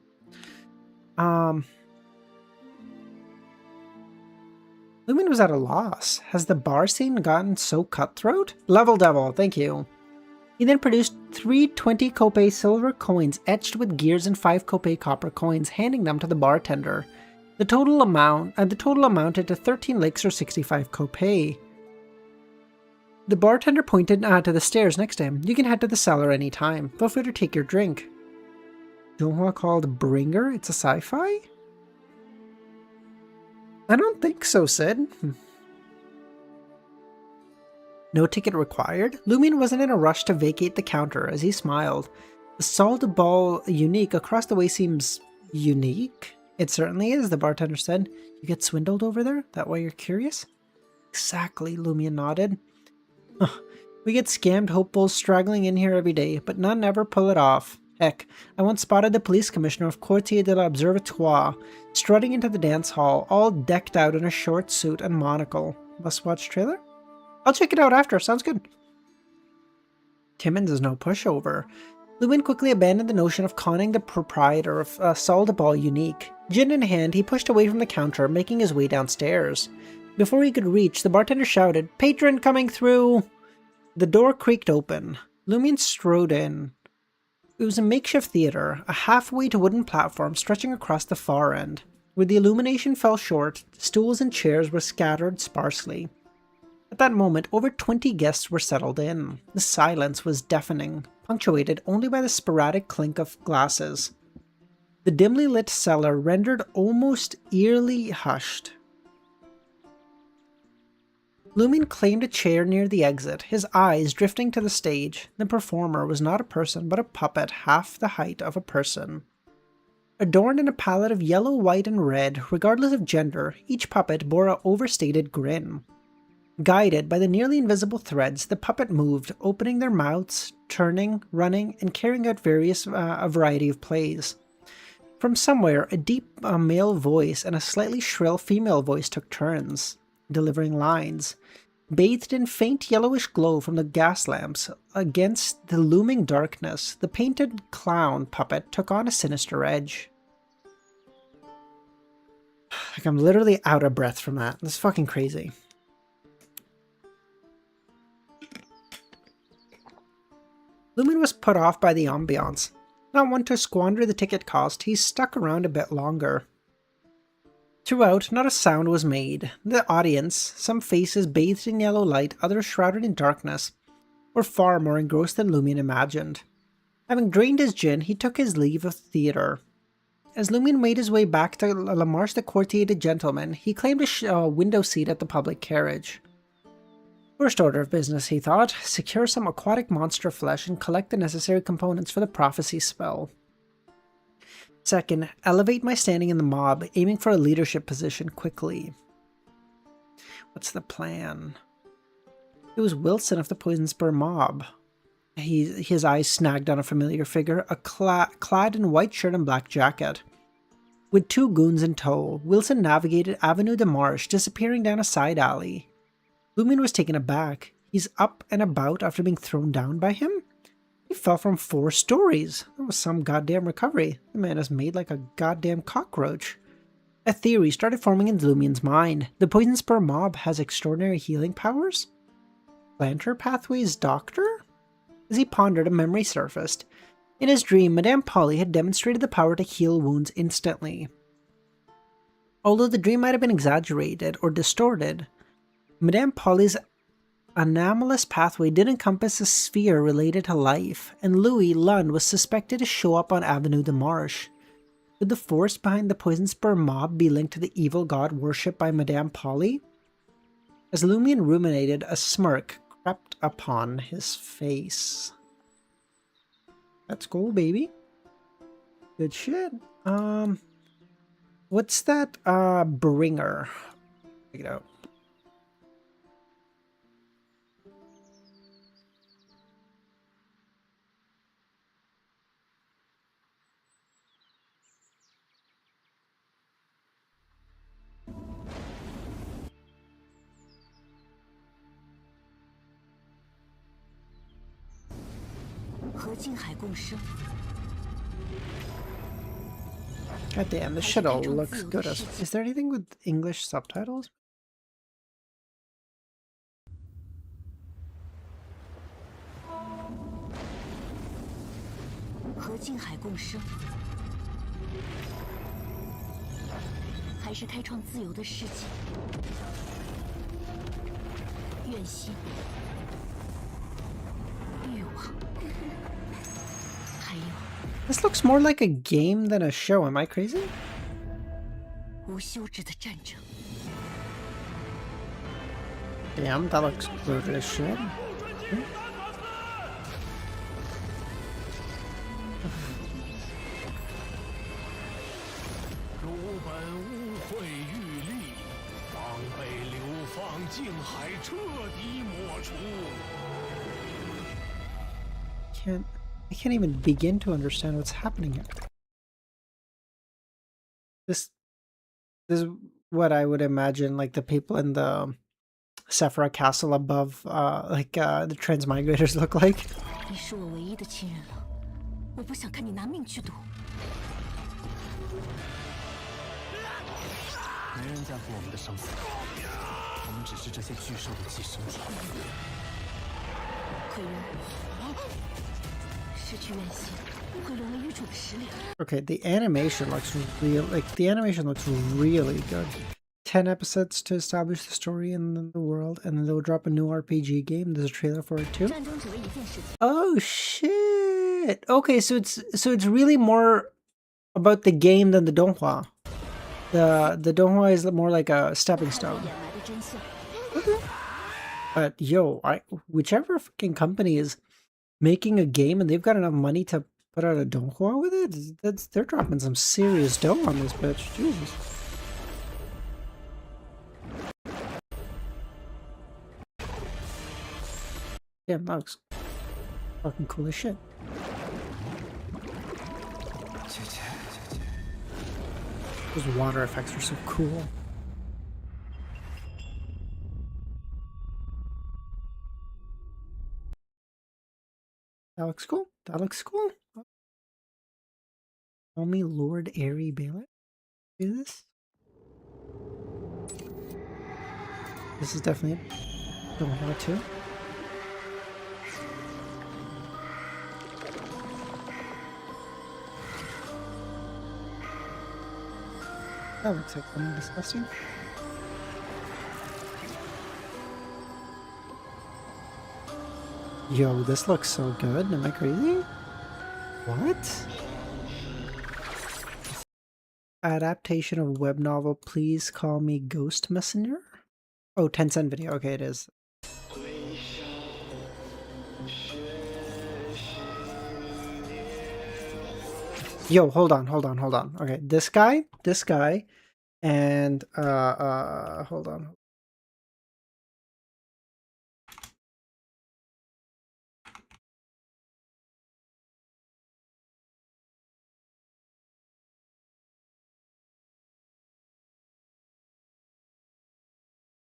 Lumion was at a loss. Has the bar scene gotten so cutthroat? Level devil, thank you. He then produced 3 20-kopek silver coins etched with gears and 5 kopek copper coins, handing them to the bartender. The total amounted to 13 licks or 65 kopek. The bartender pointed to the stairs next to him. "You can head to the cellar any time. Feel free to take your drink." Donghua called Bringer? It's a sci-fi? I don't think so, Sid. No ticket required? Lumion wasn't in a rush to vacate the counter as he smiled. Salt ball unique across the way seems unique. It certainly is, the bartender said. You get swindled over there? That why you're curious? Exactly, Lumion nodded. We get scammed hopefuls straggling in here every day, but none ever pull it off. Heck, I once spotted the police commissioner of Quartier de l'Observatoire strutting into the dance hall, all decked out in a short suit and monocle. Must watch trailer? I'll check it out after, sounds good. Timmins is no pushover. Lewin quickly abandoned the notion of conning the proprietor of Sol de Ball Unique. Gin in hand, he pushed away from the counter, making his way downstairs. Before he could reach, the bartender shouted, "Patron coming through!" The door creaked open. Lumion strode in. It was a makeshift theater, a half-weight wooden platform stretching across the far end. Where the illumination fell short, stools and chairs were scattered sparsely. At that moment, over 20 guests were settled in. The silence was deafening, punctuated only by the sporadic clink of glasses. The dimly lit cellar rendered almost eerily hushed. Lumion claimed a chair near the exit, his eyes drifting to the stage. The performer was not a person, but a puppet half the height of a person. Adorned in a palette of yellow, white, and red, regardless of gender, each puppet bore an overstated grin. Guided by the nearly invisible threads, the puppet moved, opening their mouths, turning, running, and carrying out a variety of plays. From somewhere, a deep male voice and a slightly shrill female voice took turns, delivering lines. Bathed in faint yellowish glow from the gas lamps against the looming darkness, the painted clown puppet took on a sinister edge. Like, I'm literally out of breath from that. That's fucking crazy. Lumion was put off by the ambiance. Not one to squander the ticket cost, he stuck around a bit longer. Throughout, not a sound was made. The audience, some faces bathed in yellow light, others shrouded in darkness, were far more engrossed than Lumion imagined. Having drained his gin, he took his leave of the theatre. As Lumion made his way back to La Marche de Quartier de Gentlemen, he claimed a window seat at the public carriage. First order of business, he thought, secure some aquatic monster flesh and collect the necessary components for the prophecy spell. Second, elevate my standing in the mob, aiming for a leadership position quickly. What's the plan? It was Wilson of the Poison Spur mob. His eyes snagged on a familiar figure, clad in white shirt and black jacket. With two goons in tow, Wilson navigated Avenue de Marche, disappearing down a side alley. Lumion was taken aback. He's up and about after being thrown down by him? He fell from 4 stories. That was some goddamn recovery. The man is made like a goddamn cockroach. A theory started forming in Lumion's mind. The Poison Spur mob has extraordinary healing powers? Planter Pathway's doctor? As he pondered, a memory surfaced. In his dream, Madame Polly had demonstrated the power to heal wounds instantly. Although the dream might have been exaggerated or distorted, Madame Polly's anomalous pathway did encompass a sphere related to life, and Louis Lund was suspected to show up on Avenue de Marche. Could the force behind the Poison Spur mob be linked to the evil god worshipped by Madame Polly? As Lumion ruminated, a smirk crept upon his face. Let's go, baby. Good shit. What's that, bringer? Check it out. God damn, this shit all looks good. Is there anything with English subtitles? This looks more like a game than a show, am I crazy? Damn, that looks brutal as shit. 污秽欲立，方被流放静海彻底抹除。 I can't even begin to understand what's happening here. This is what I would imagine like the people in the Sephira Castle above the transmigrators look like. 你是我唯一的亲人了，我不想看你拿命去赌。没人在乎我们的生死，我们只是这些巨兽的寄生体。可愿失去原心，会沦为愚主的食粮。 Okay, the animation looks really good. 10 episodes to establish the story and the world, and then they'll drop a new RPG game. There's a trailer for it too. Oh shit! Okay, so it's really more about the game than the donghua. The donghua is more like a stepping stone. But yo, whichever fucking company is making a game and they've got enough money to put out a donghua with it, they're dropping some serious dough on this bitch. Jesus. Damn, that looks fucking cool as shit. Those water effects are so cool. That looks cool. That looks cool. Call me Lord Airy Bailiff. Do this? This is definitely it. Don't want to. That looks like something disgusting. Yo, this looks so good. Am I crazy? What? Adaptation of web novel. Please call me Ghost Messenger? Oh, 10-cent video. Okay, it is. Yo, hold on. Okay, this guy, and hold on.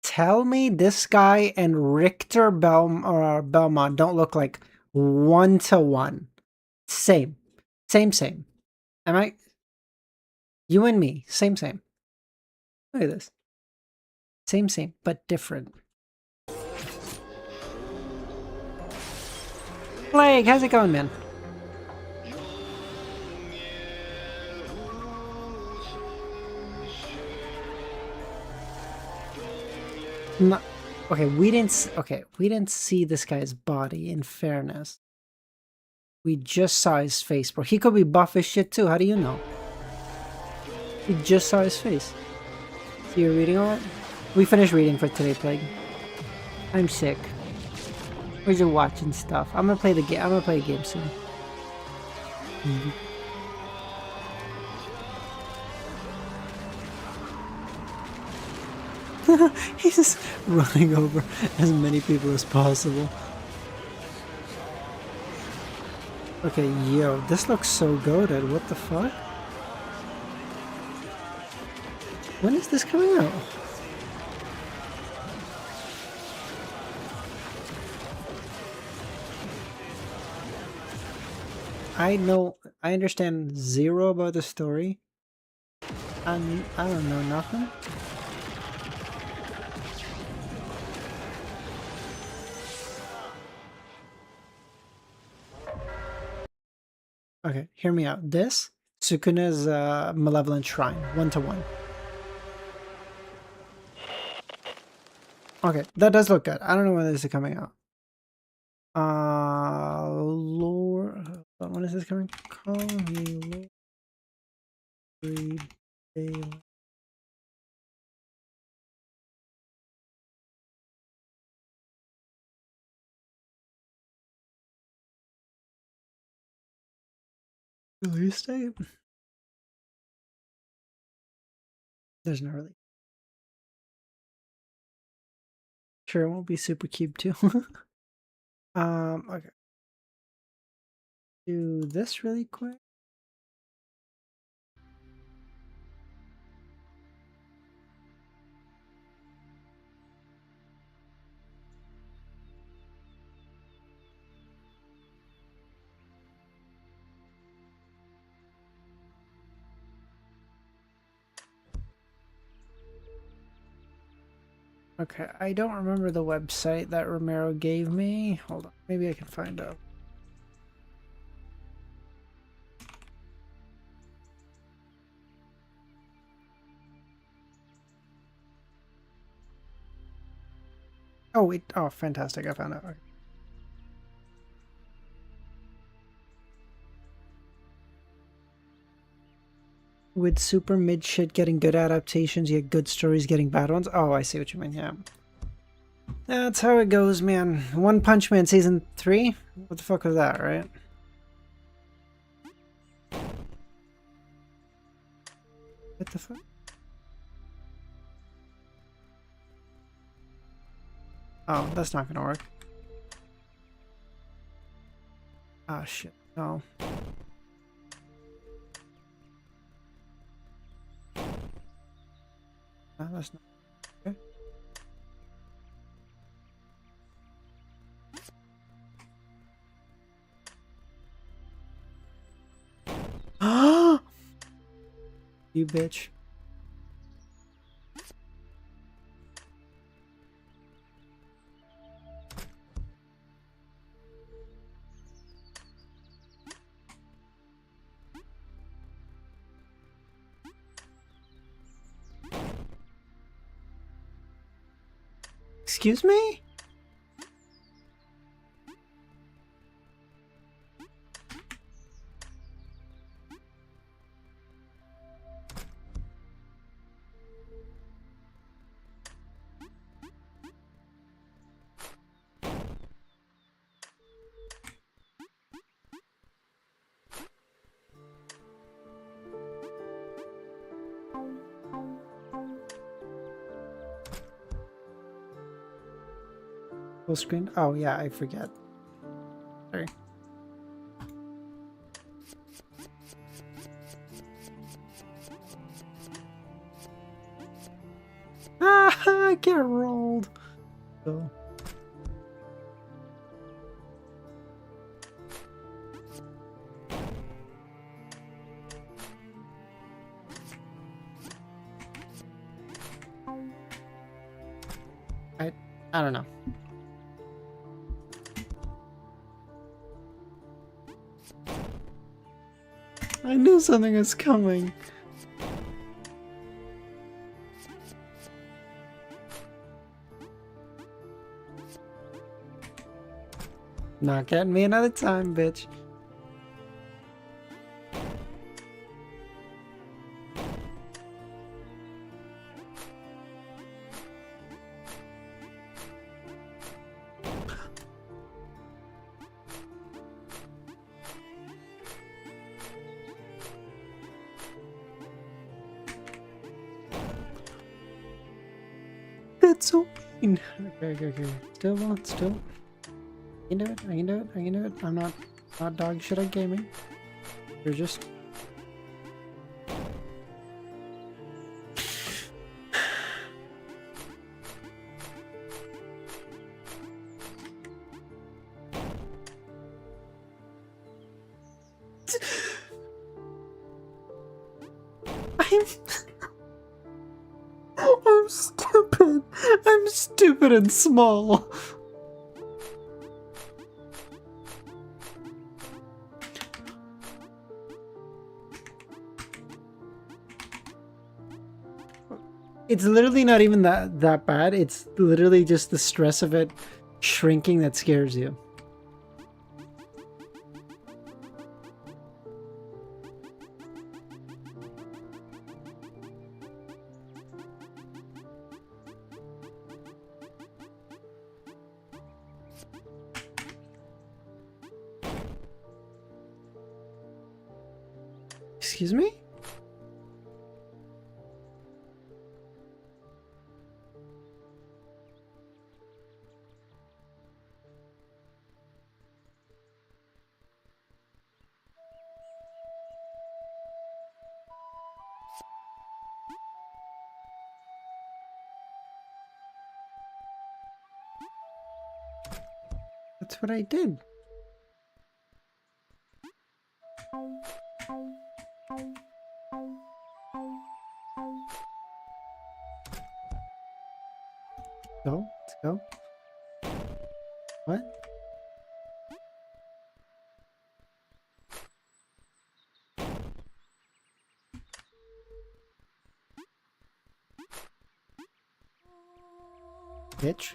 Tell me this guy and Richter Belmont don't look like 1-to-1. Same. Am I? You and me, same. Look at this. Same, but different. Blake, how's it going, man? No, okay, we didn't see this guy's body, in fairness. We just saw his face, bro. He could be buff as shit too. How do you know? We just saw his face. So you're reading all that? We finished reading for today, Plague. I'm sick. We're just watching stuff. I'm gonna play the game. I'm gonna play a game soon. He's just running over as many people as possible. Okay, yo, this looks so goated. What the fuck? When is this coming out? I understand zero about the story. I don't know nothing. Okay, hear me out. This, Sukuna's Malevolent Shrine, 1-to-1. Okay, that does look good. I don't know when this is coming out. Lord, when is this coming? Call me Lord Bailey. Release date? There's no really. Sure, it won't be super cube too. Okay. Do this really quick. Okay, I don't remember the website that Romero gave me. Hold on, maybe I can find out. Oh, wait. Oh, fantastic. I found out. Okay. With super mid shit getting good adaptations, you get good stories getting bad ones. Oh, I see what you mean. Yeah. That's how it goes, man. One Punch Man season 3? What the fuck was that, right? What the fuck? Oh, that's not gonna work. Ah, shit. No. No, that's not. Okay. You bitch. Excuse me? Full screen? Oh, yeah, I forget. Sorry. Ah, get rolled. So. I don't know. I knew something was coming. Not getting me another time, bitch. That's so mean. Okay. Still. I can do it. I can do it. I'm not dog shit at gaming. You're just. I'm. I'm stupid. I'm stupid and small. It's literally not even that bad. It's literally just the stress of it shrinking that scares you. Excuse me? That's what I did. Go. Let's go. What? Bitch.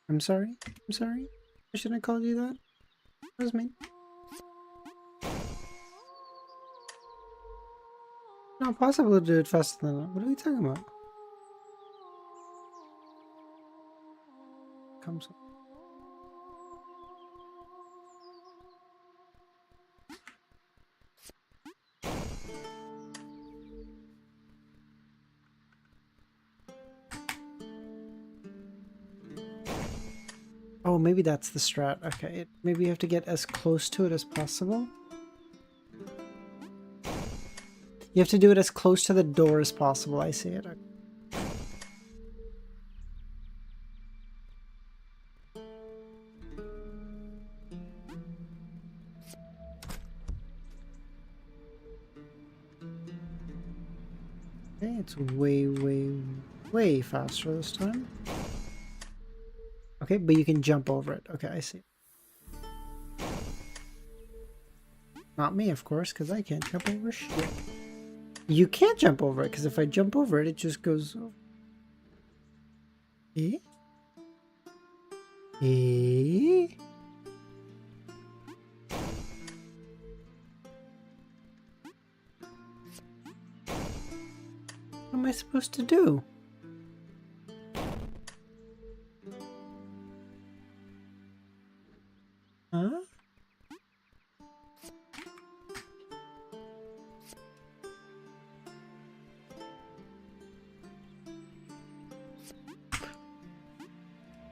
I'm sorry. I'm sorry. I shouldn't have called you that. That was me. Not possible to do it faster than that. What are we talking about? Comes. Oh, maybe that's the strat. Okay, maybe you have to get as close to it as possible. You have to do it as close to the door as possible. I see it. Okay. Okay, it's way, way, way faster this time. Okay, but you can jump over it. Okay, I see. Not me, of course, because I can't jump over shit. You can't jump over it, because if I jump over it, it just goes... Eh? Eh? What am I supposed to do? Huh?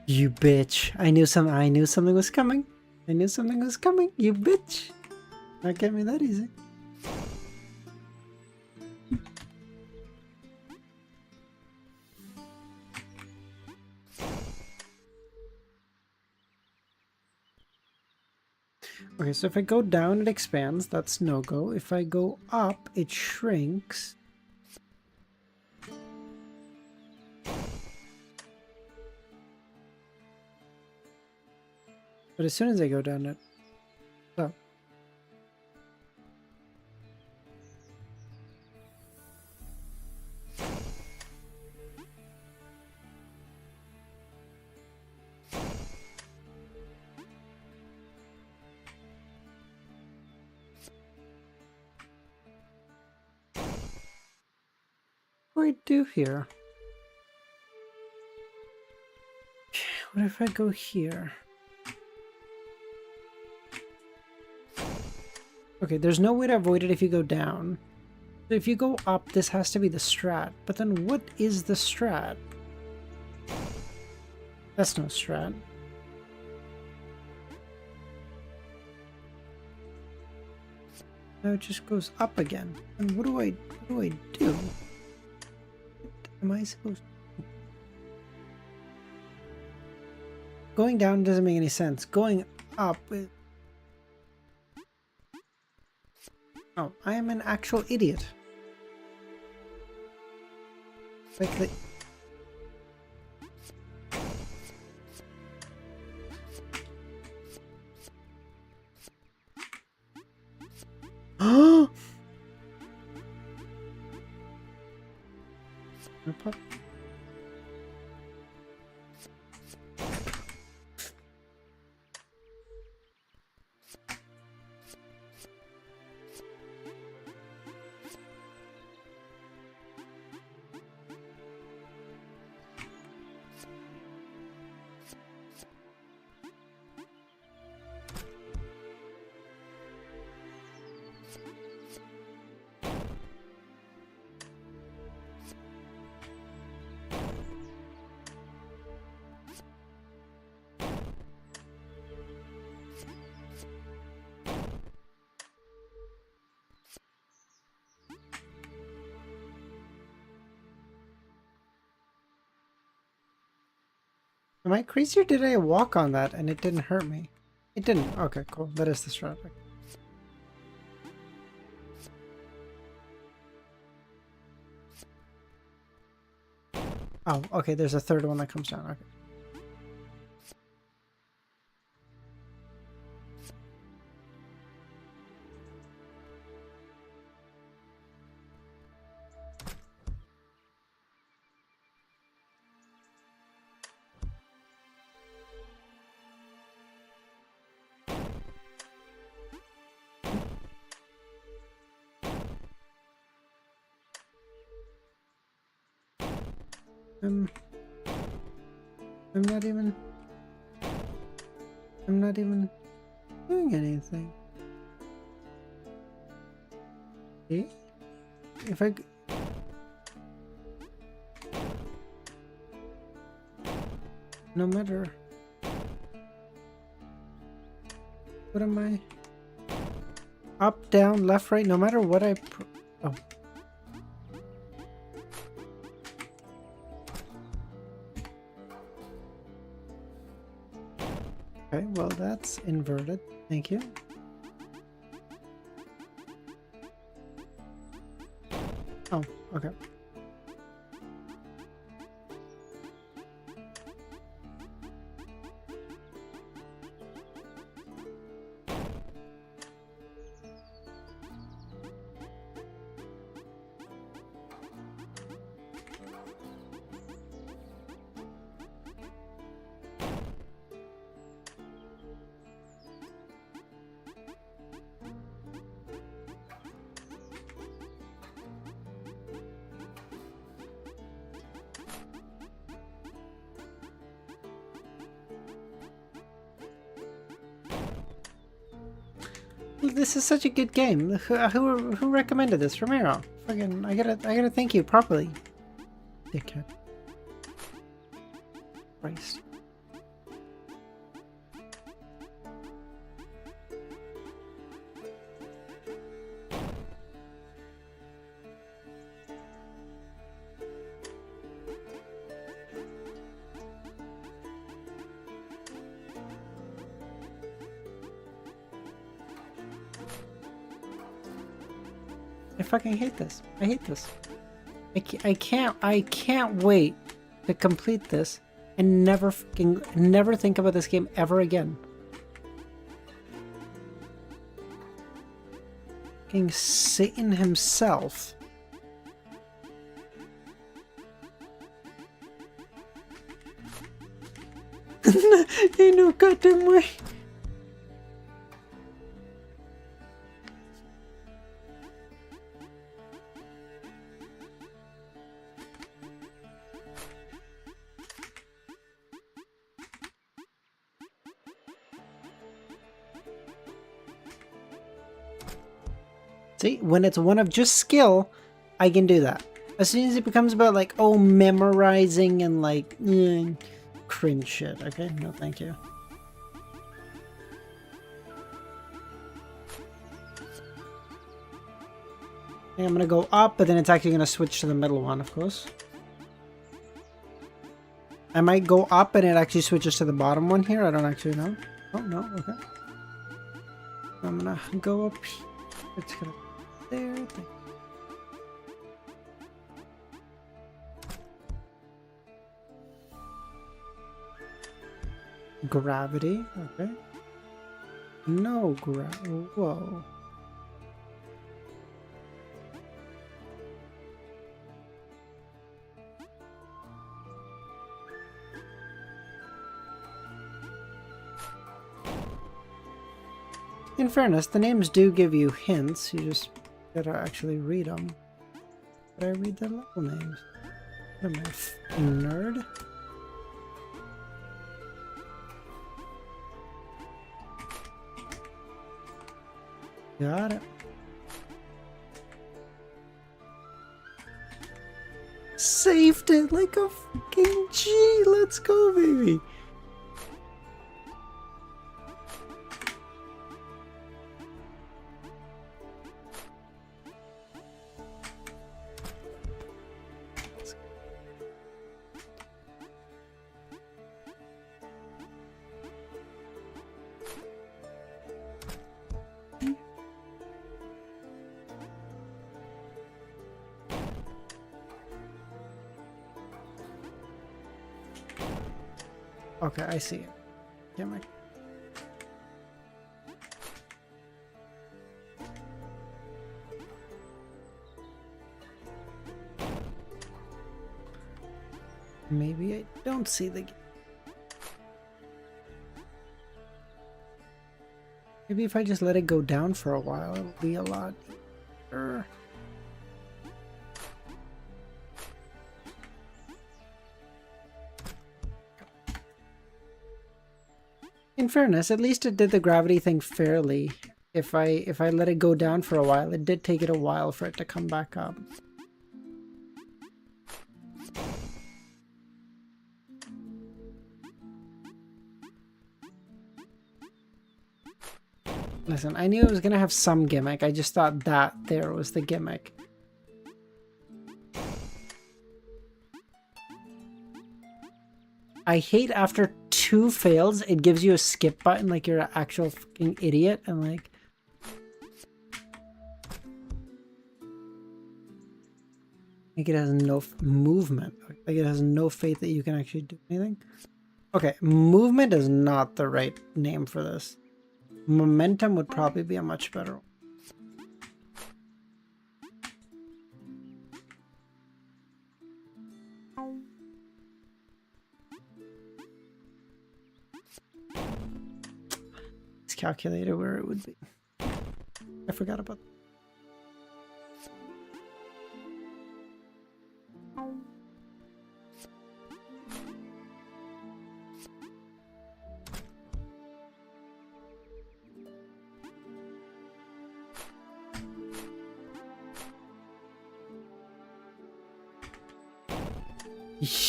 You bitch. I knew something was coming. I knew something was coming. You bitch. Not get me that easy. Okay, so if I go down, it expands. That's no-go. If I go up, it shrinks. But as soon as I go down, it... Oh. What do I do here? What if I go here? Okay, there's no way to avoid it if you go down. So if you go up, this has to be the strat. But then what is the strat? That's no strat. Now it just goes up again. And what do I do? What am I supposed to do? Going down doesn't make any sense. Going up... Oh, I am an actual idiot. Like the... Oh! Am I crazy or did I walk on that and it didn't hurt me? It didn't. Okay, cool. That is the strat. Oh, okay. There's a third one that comes down. Okay. I'm not even doing anything. See? If I no matter what am I up, down, left, right, no matter what I oh. Okay, well that's inverted. Thank you. Oh, okay. This is such a good game. Who recommended this? Ramiro. Fucking, I gotta thank you properly. Dickhead. Christ. I fucking hate this. I hate this. I can't wait to complete this and never think about this game ever again. Fucking Satan himself. Ain't no goddamn way. See, when it's one of just skill, I can do that. As soon as it becomes about like, oh, memorizing and like, cringe shit, okay? No, thank you. Okay, I'm gonna go up, but then it's actually gonna switch to the middle one, of course. I might go up and it actually switches to the bottom one here. I don't actually know. Oh, no, okay. I'm gonna go up here. It's gonna there. Gravity, okay. No whoa. In fairness, the names do give you hints. You just gotta actually read them. But I read the level names. What am I, a f***ing nerd? Got it. Saved it like a fucking G. Let's go, baby. Okay, I see it. Gimmick. Maybe I don't see the... Maybe if I just let it go down for a while, it'll be a lot easier. In fairness, at least it did the gravity thing fairly. If I let it go down for a while, it did take it a while for it to come back up. Listen, I knew it was gonna have some gimmick. I just thought that there was the gimmick. I hate after 2 fails, it gives you a skip button like you're an actual fucking idiot and like... Like it has no movement. Like it has no faith that you can actually do anything. Okay, movement is not the right name for this. Momentum would probably be a much better one. It's calculated where it would be. I forgot about that.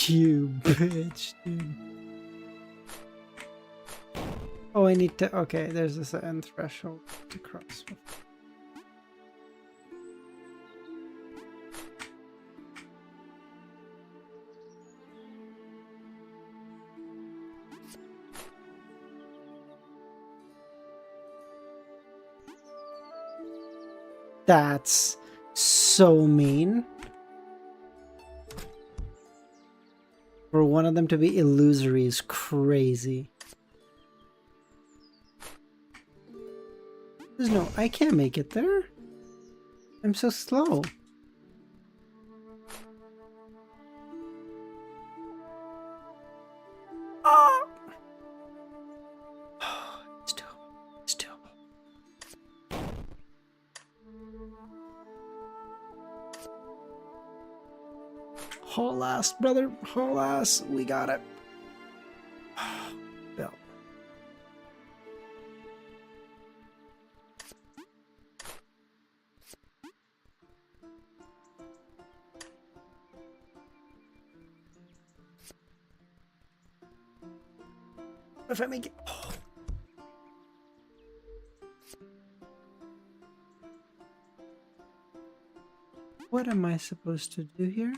You bitch, dude. Oh, I need to... Okay, there's this end threshold to cross. That's so mean. For one of them to be illusory is crazy. There's no... I can't make it there. I'm so slow. Oh! It's doable. It's doable. Haul ass, brother. Haul ass. We got it. Bill. What if I make it? Oh. What am I supposed to do here?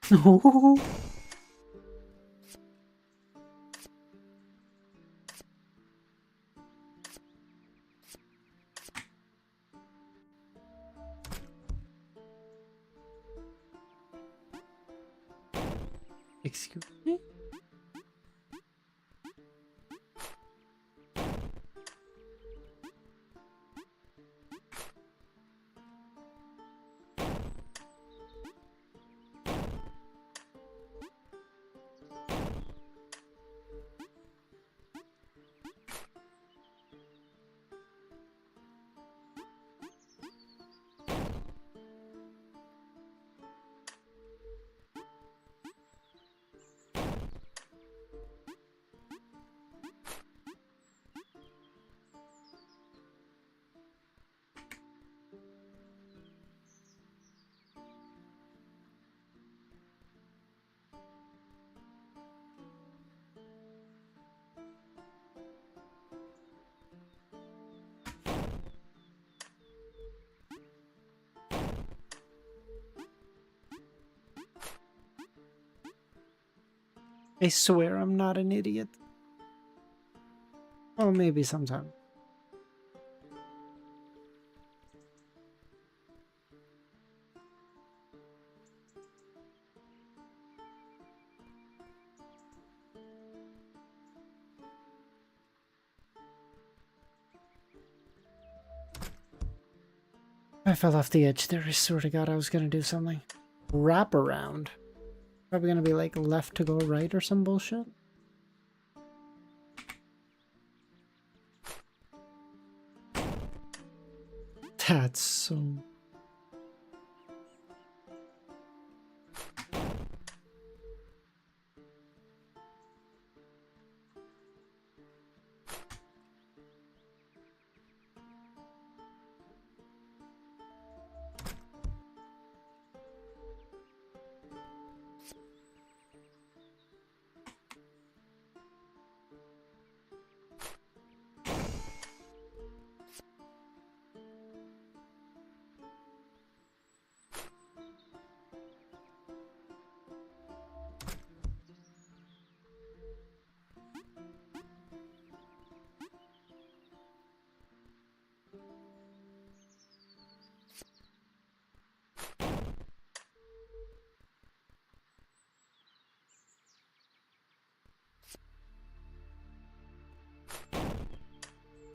No. Excuse me? I swear I'm not an idiot. Well, maybe sometime. I fell off the edge there. I swear to God, I was gonna do something. Wrap around. Probably gonna be like left to go right or some bullshit. That's so...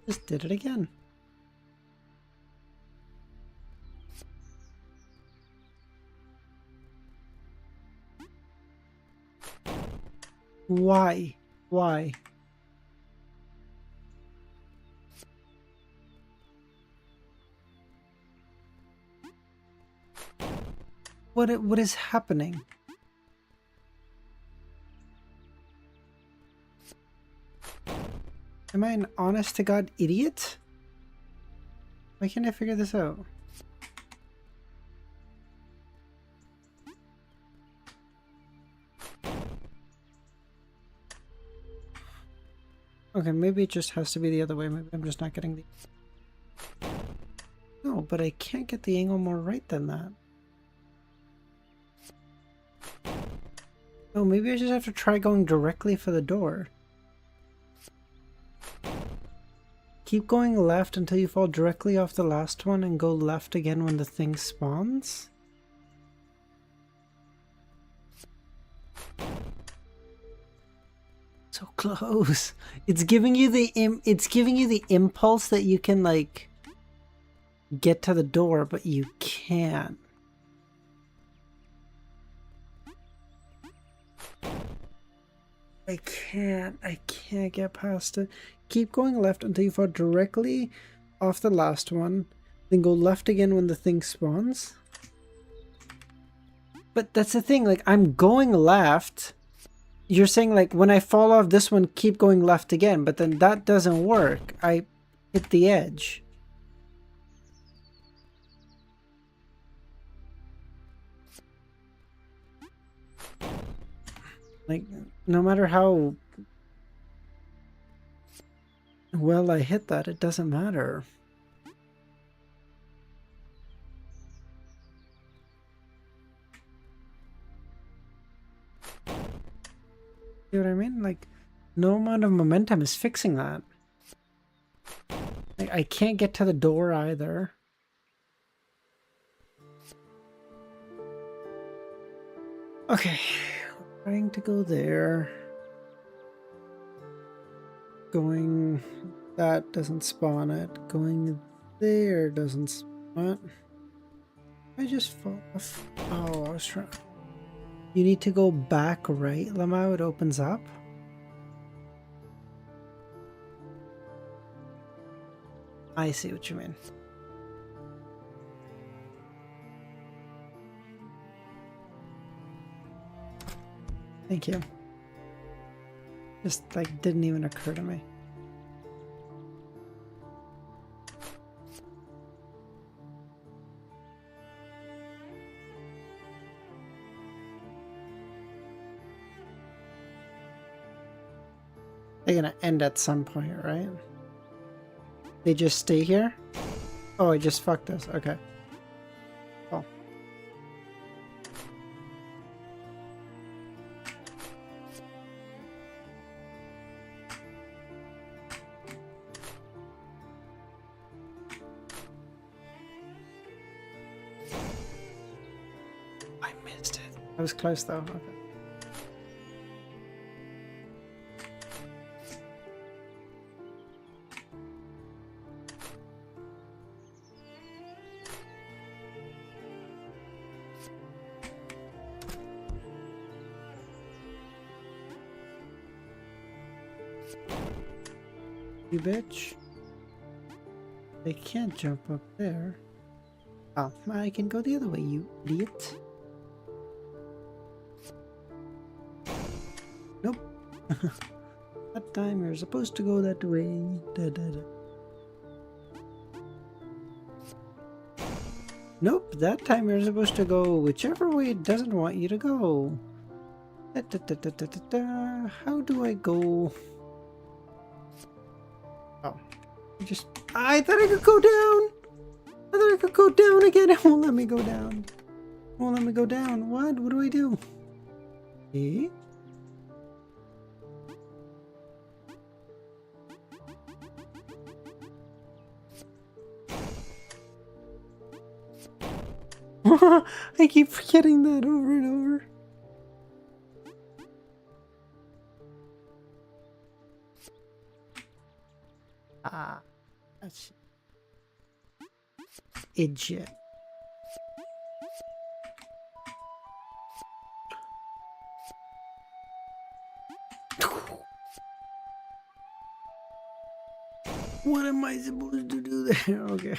Just did it again. Why? Why? What is happening? Am I an honest to God idiot? Why can't I figure this out? Okay, maybe it just has to be the other way. Maybe I'm just not getting the... No, but I can't get the angle more right than that. Oh, maybe I just have to try going directly for the door. Keep going left until you fall directly off the last one and go left again when the thing spawns? So close. It's giving you the impulse that you can like get to the door, but you can't. I can't get past it. Keep going left until you fall directly off the last one, then go left again when the thing spawns. But that's the thing, like I'm going left. You're saying like when I fall off this one, keep going left again, but then that doesn't work. I hit the edge. Like, no matter how well I hit that, it doesn't matter. You know what I mean? Like, no amount of momentum is fixing that. Like, I can't get to the door either. Okay, trying to go there. Going... that doesn't spawn it. Going there doesn't spawn it. I just fall off. Oh, I was trying... You need to go back right, Lamau, it opens up. I see what you mean. Thank you. Just like didn't even occur to me. They're gonna end at some point, right? They just stay here? Oh, I just fucked this. Okay. Oh. I was close though. Okay. You bitch. They can't jump up there. Oh, I can go the other way, you idiot. Nope. That time you're supposed to go that way. Da, da, da. Nope, that time you're supposed to go whichever way it doesn't want you to go. Da, da, da, da, da, da, da. How do I go? Oh, I thought I could go down. I thought I could go down again. It won't let me go down. It won't let me go down. What? What do I do? Eh? I keep forgetting that over and over. Ah, that's idiot. What am I supposed to do there? Okay.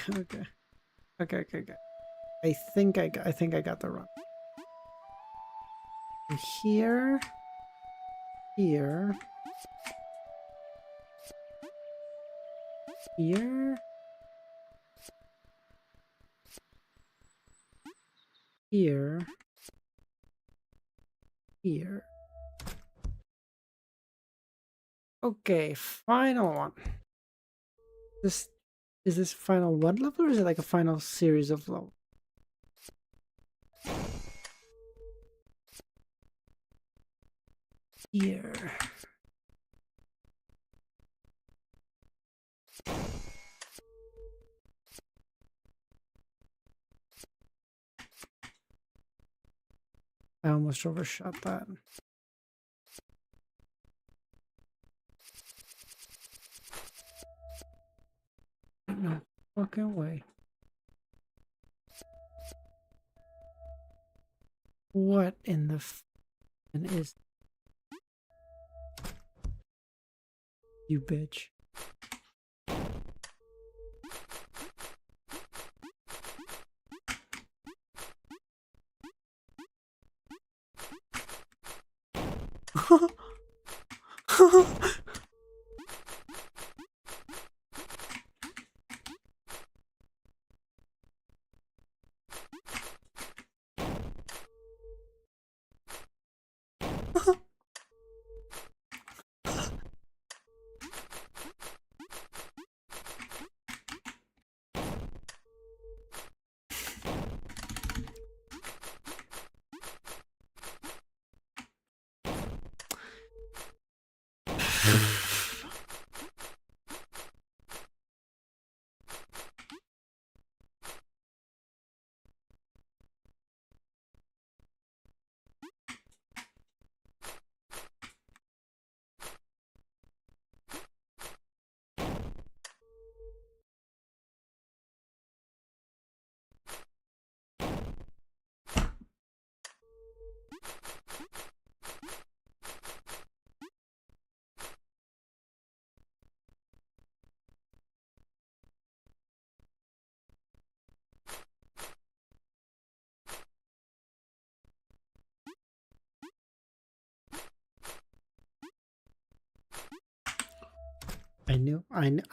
I think I got the run. Here. Here. Here. Here. Here. Okay, final one. Is this final one level or is it like a final series of levels? Here. I almost overshot that. No fucking way. What in the is you bitch?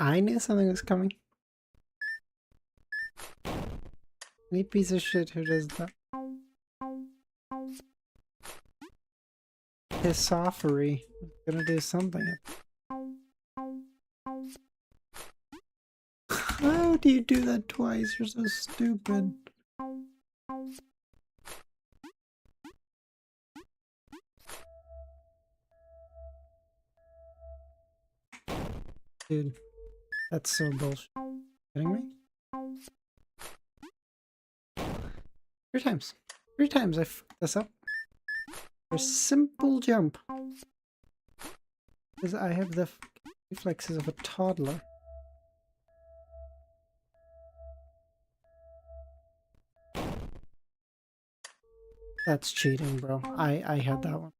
I knew something was coming. Any piece of shit who does that. Pissofery. Gonna do something. How do you do that twice? You're so stupid. Dude, that's so bullshit. Kidding me? 3 times. 3 times I fucked this up. For a simple jump. Because I have the reflexes of a toddler. That's cheating, bro. I had that one.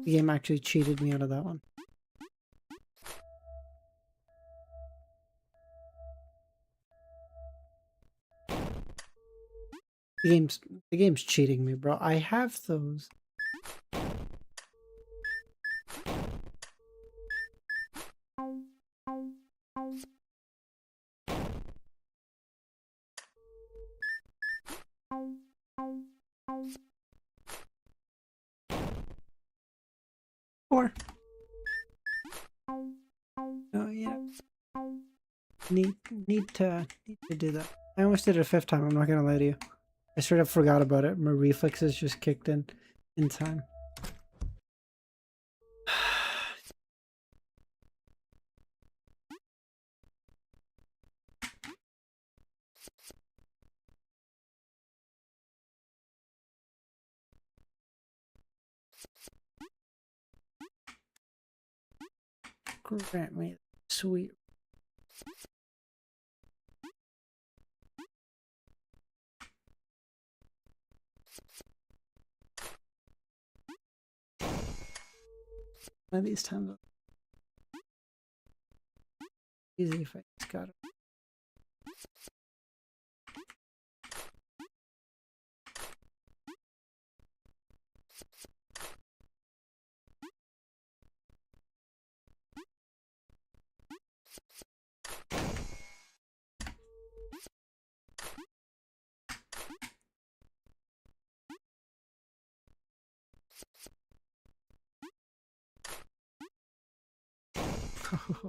The game actually cheated me out of that one. The game's cheating me, bro. I have those. Or no, yeah. Need to do that. I almost did it a 5th time, I'm not gonna lie to you. I sort of forgot about it. My reflexes just kicked in time. Grant me sweet. One of these times easy if I just got it. So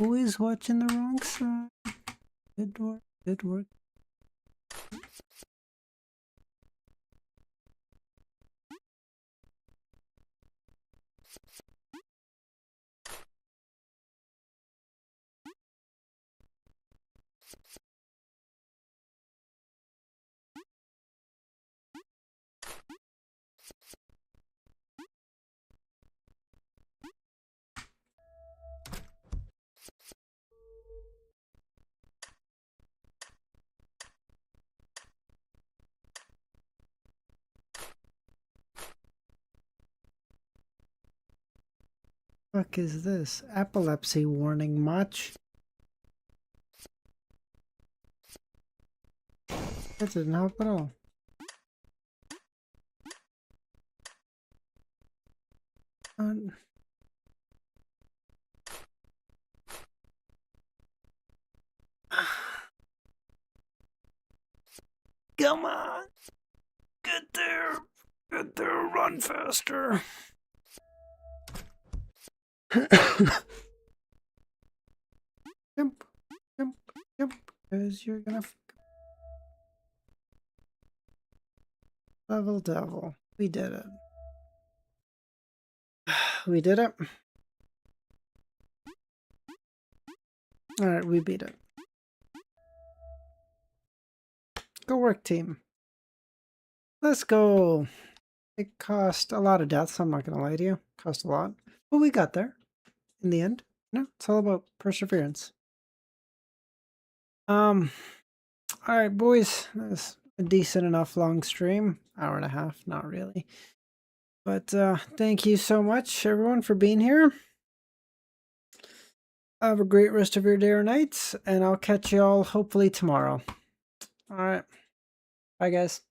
who is watching the wrong side? Good work, good work. Fuck is this? Epilepsy warning much? That didn't help at all. Come on! Get there! Get there! Run faster! Jump! Jump! Jump! Because you're gonna... Level devil. We did it. We did it. Alright, we beat it. Go work, team. Let's go. It cost a lot of deaths, I'm not gonna lie to you. Cost a lot. But we got there. In the end. You know, it's all about perseverance. Alright, boys. That's a decent enough long stream. Hour and a half, not really. But thank you so much, everyone, for being here. Have a great rest of your day or night, and I'll catch you all hopefully tomorrow. Alright. Bye, guys.